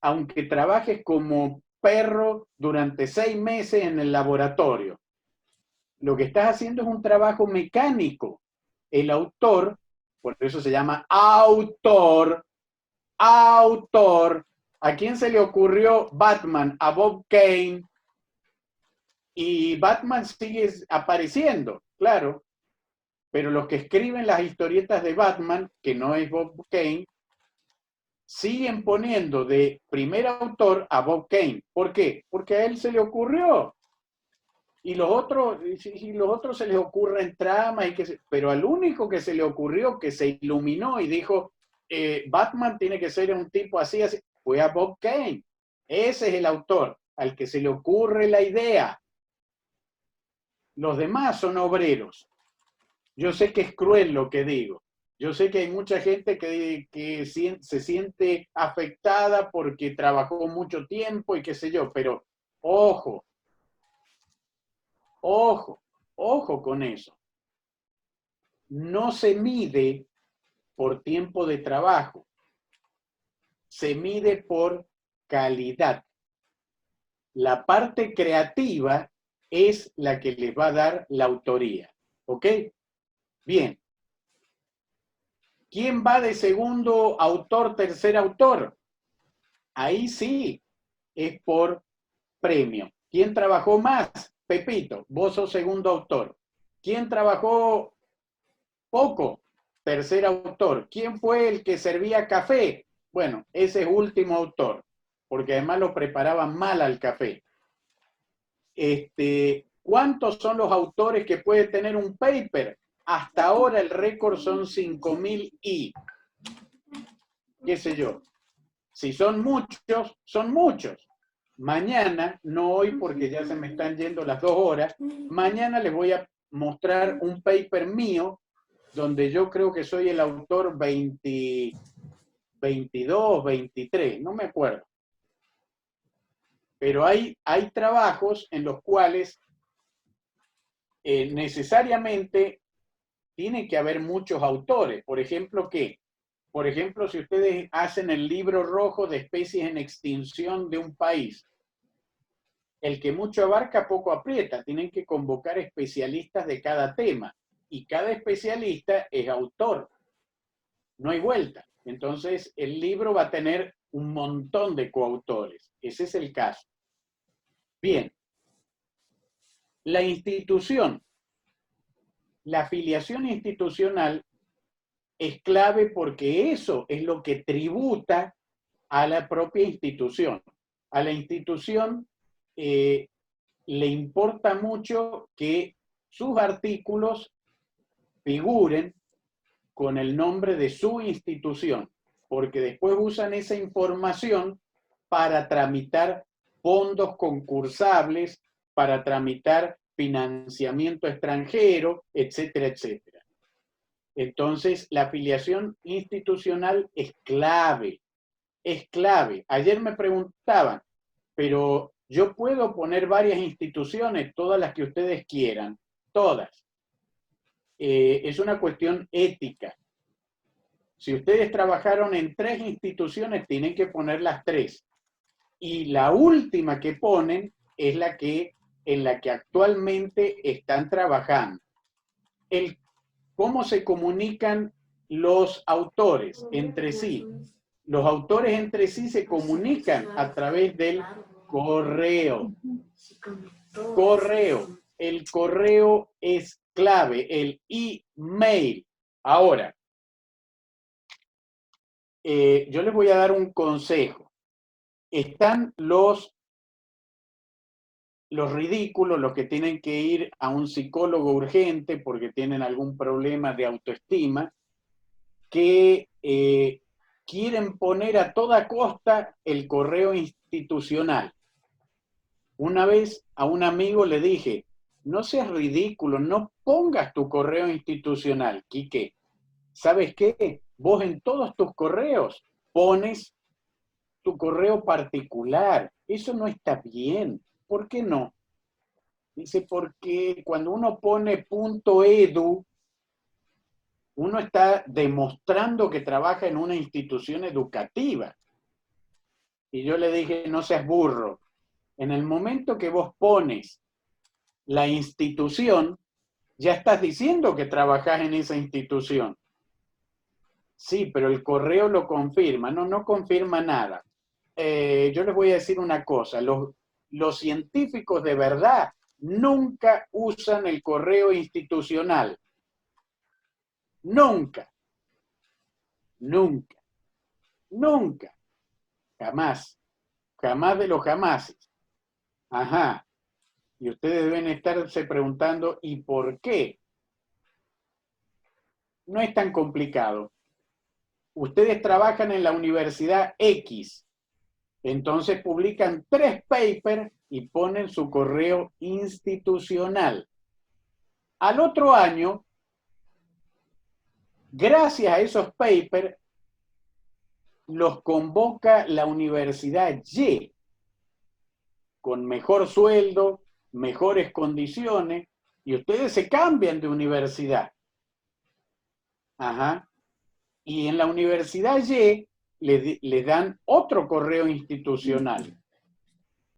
Aunque trabajes como perro durante 6 meses en el laboratorio. Lo que estás haciendo es un trabajo mecánico. El autor, por eso se llama autor, autor. ¿A quién se le ocurrió Batman? A Bob Kane. Y Batman sigue apareciendo, claro. Pero los que escriben las historietas de Batman, que no es Bob Kane, siguen poniendo de primer autor a Bob Kane. ¿Por qué? Porque a él se le ocurrió. Y los otros se les ocurren tramas, pero al único que se le ocurrió, que se iluminó y dijo, Batman tiene que ser un tipo así, así, fue a Bob Kane. Ese es el autor, al que se le ocurre la idea. Los demás son obreros. Yo sé que es cruel lo que digo. Yo sé que hay mucha gente que se siente afectada porque trabajó mucho tiempo y qué sé yo, pero ojo, ojo, ojo con eso. No se mide por tiempo de trabajo, se mide por calidad. La parte creativa es la que les va a dar la autoría. ¿Ok? Bien. ¿Quién va de segundo autor, tercer autor? Ahí sí, es por premio. ¿Quién trabajó más? Pepito, vos sos segundo autor. ¿Quién trabajó poco? Tercer autor. ¿Quién fue el que servía café? Bueno, ese es último autor, porque además lo preparaban mal al café. ¿Cuántos son los autores que puede tener un paper? Hasta ahora el récord son 5.000 y, qué sé yo. Si son muchos, son muchos. Mañana, no hoy porque ya se me están yendo las 2 horas, mañana les voy a mostrar un paper mío donde yo creo que soy el autor 22, 23, no me acuerdo. Pero hay trabajos en los cuales necesariamente tiene que haber muchos autores. Por ejemplo, ¿qué? Por ejemplo, si ustedes hacen el libro rojo de especies en extinción de un país, el que mucho abarca, poco aprieta. Tienen que convocar especialistas de cada tema. Y cada especialista es autor. No hay vuelta. Entonces, el libro va a tener un montón de coautores. Ese es el caso. Bien. La institución. La afiliación institucional es clave porque eso es lo que tributa a la propia institución. A la institución le importa mucho que sus artículos figuren con el nombre de su institución, porque después usan esa información para tramitar fondos concursables, para tramitar financiamiento extranjero, etcétera, etcétera. Entonces, la afiliación institucional es clave, es clave. Ayer me preguntaban, pero yo puedo poner varias instituciones, todas las que ustedes quieran, todas. Es una cuestión ética. Si ustedes trabajaron en 3 instituciones, tienen que poner las 3. Y la última que ponen es en la que actualmente están trabajando. ¿Cómo se comunican los autores entre sí? Los autores entre sí se comunican a través del Correo. Correo. El correo es clave, el email. Ahora, yo les voy a dar un consejo. Están los ridículos, los que tienen que ir a un psicólogo urgente porque tienen algún problema de autoestima, que quieren poner a toda costa el correo institucional. Una vez a un amigo le dije, no seas ridículo, no pongas tu correo institucional, Quique. ¿Sabes qué? Vos en todos tus correos pones tu correo particular. Eso no está bien. ¿Por qué no? Dice, porque cuando uno pone .edu, uno está demostrando que trabaja en una institución educativa. Y yo le dije, no seas burro. En el momento que vos pones la institución, ya estás diciendo que trabajás en esa institución. Sí, pero el correo lo confirma. No, no confirma nada. Yo les voy a decir una cosa. Los científicos de verdad nunca usan el correo institucional. Nunca. Nunca. Nunca. Jamás. Jamás de los jamases. Ajá. Y ustedes deben estarse preguntando, ¿y por qué? No es tan complicado. Ustedes trabajan en la Universidad X, entonces publican 3 papers y ponen su correo institucional. Al otro año, gracias a esos papers, los convoca la Universidad Y, con mejor sueldo, mejores condiciones, y ustedes se cambian de universidad. Ajá. Y en la Universidad Y le dan otro correo institucional.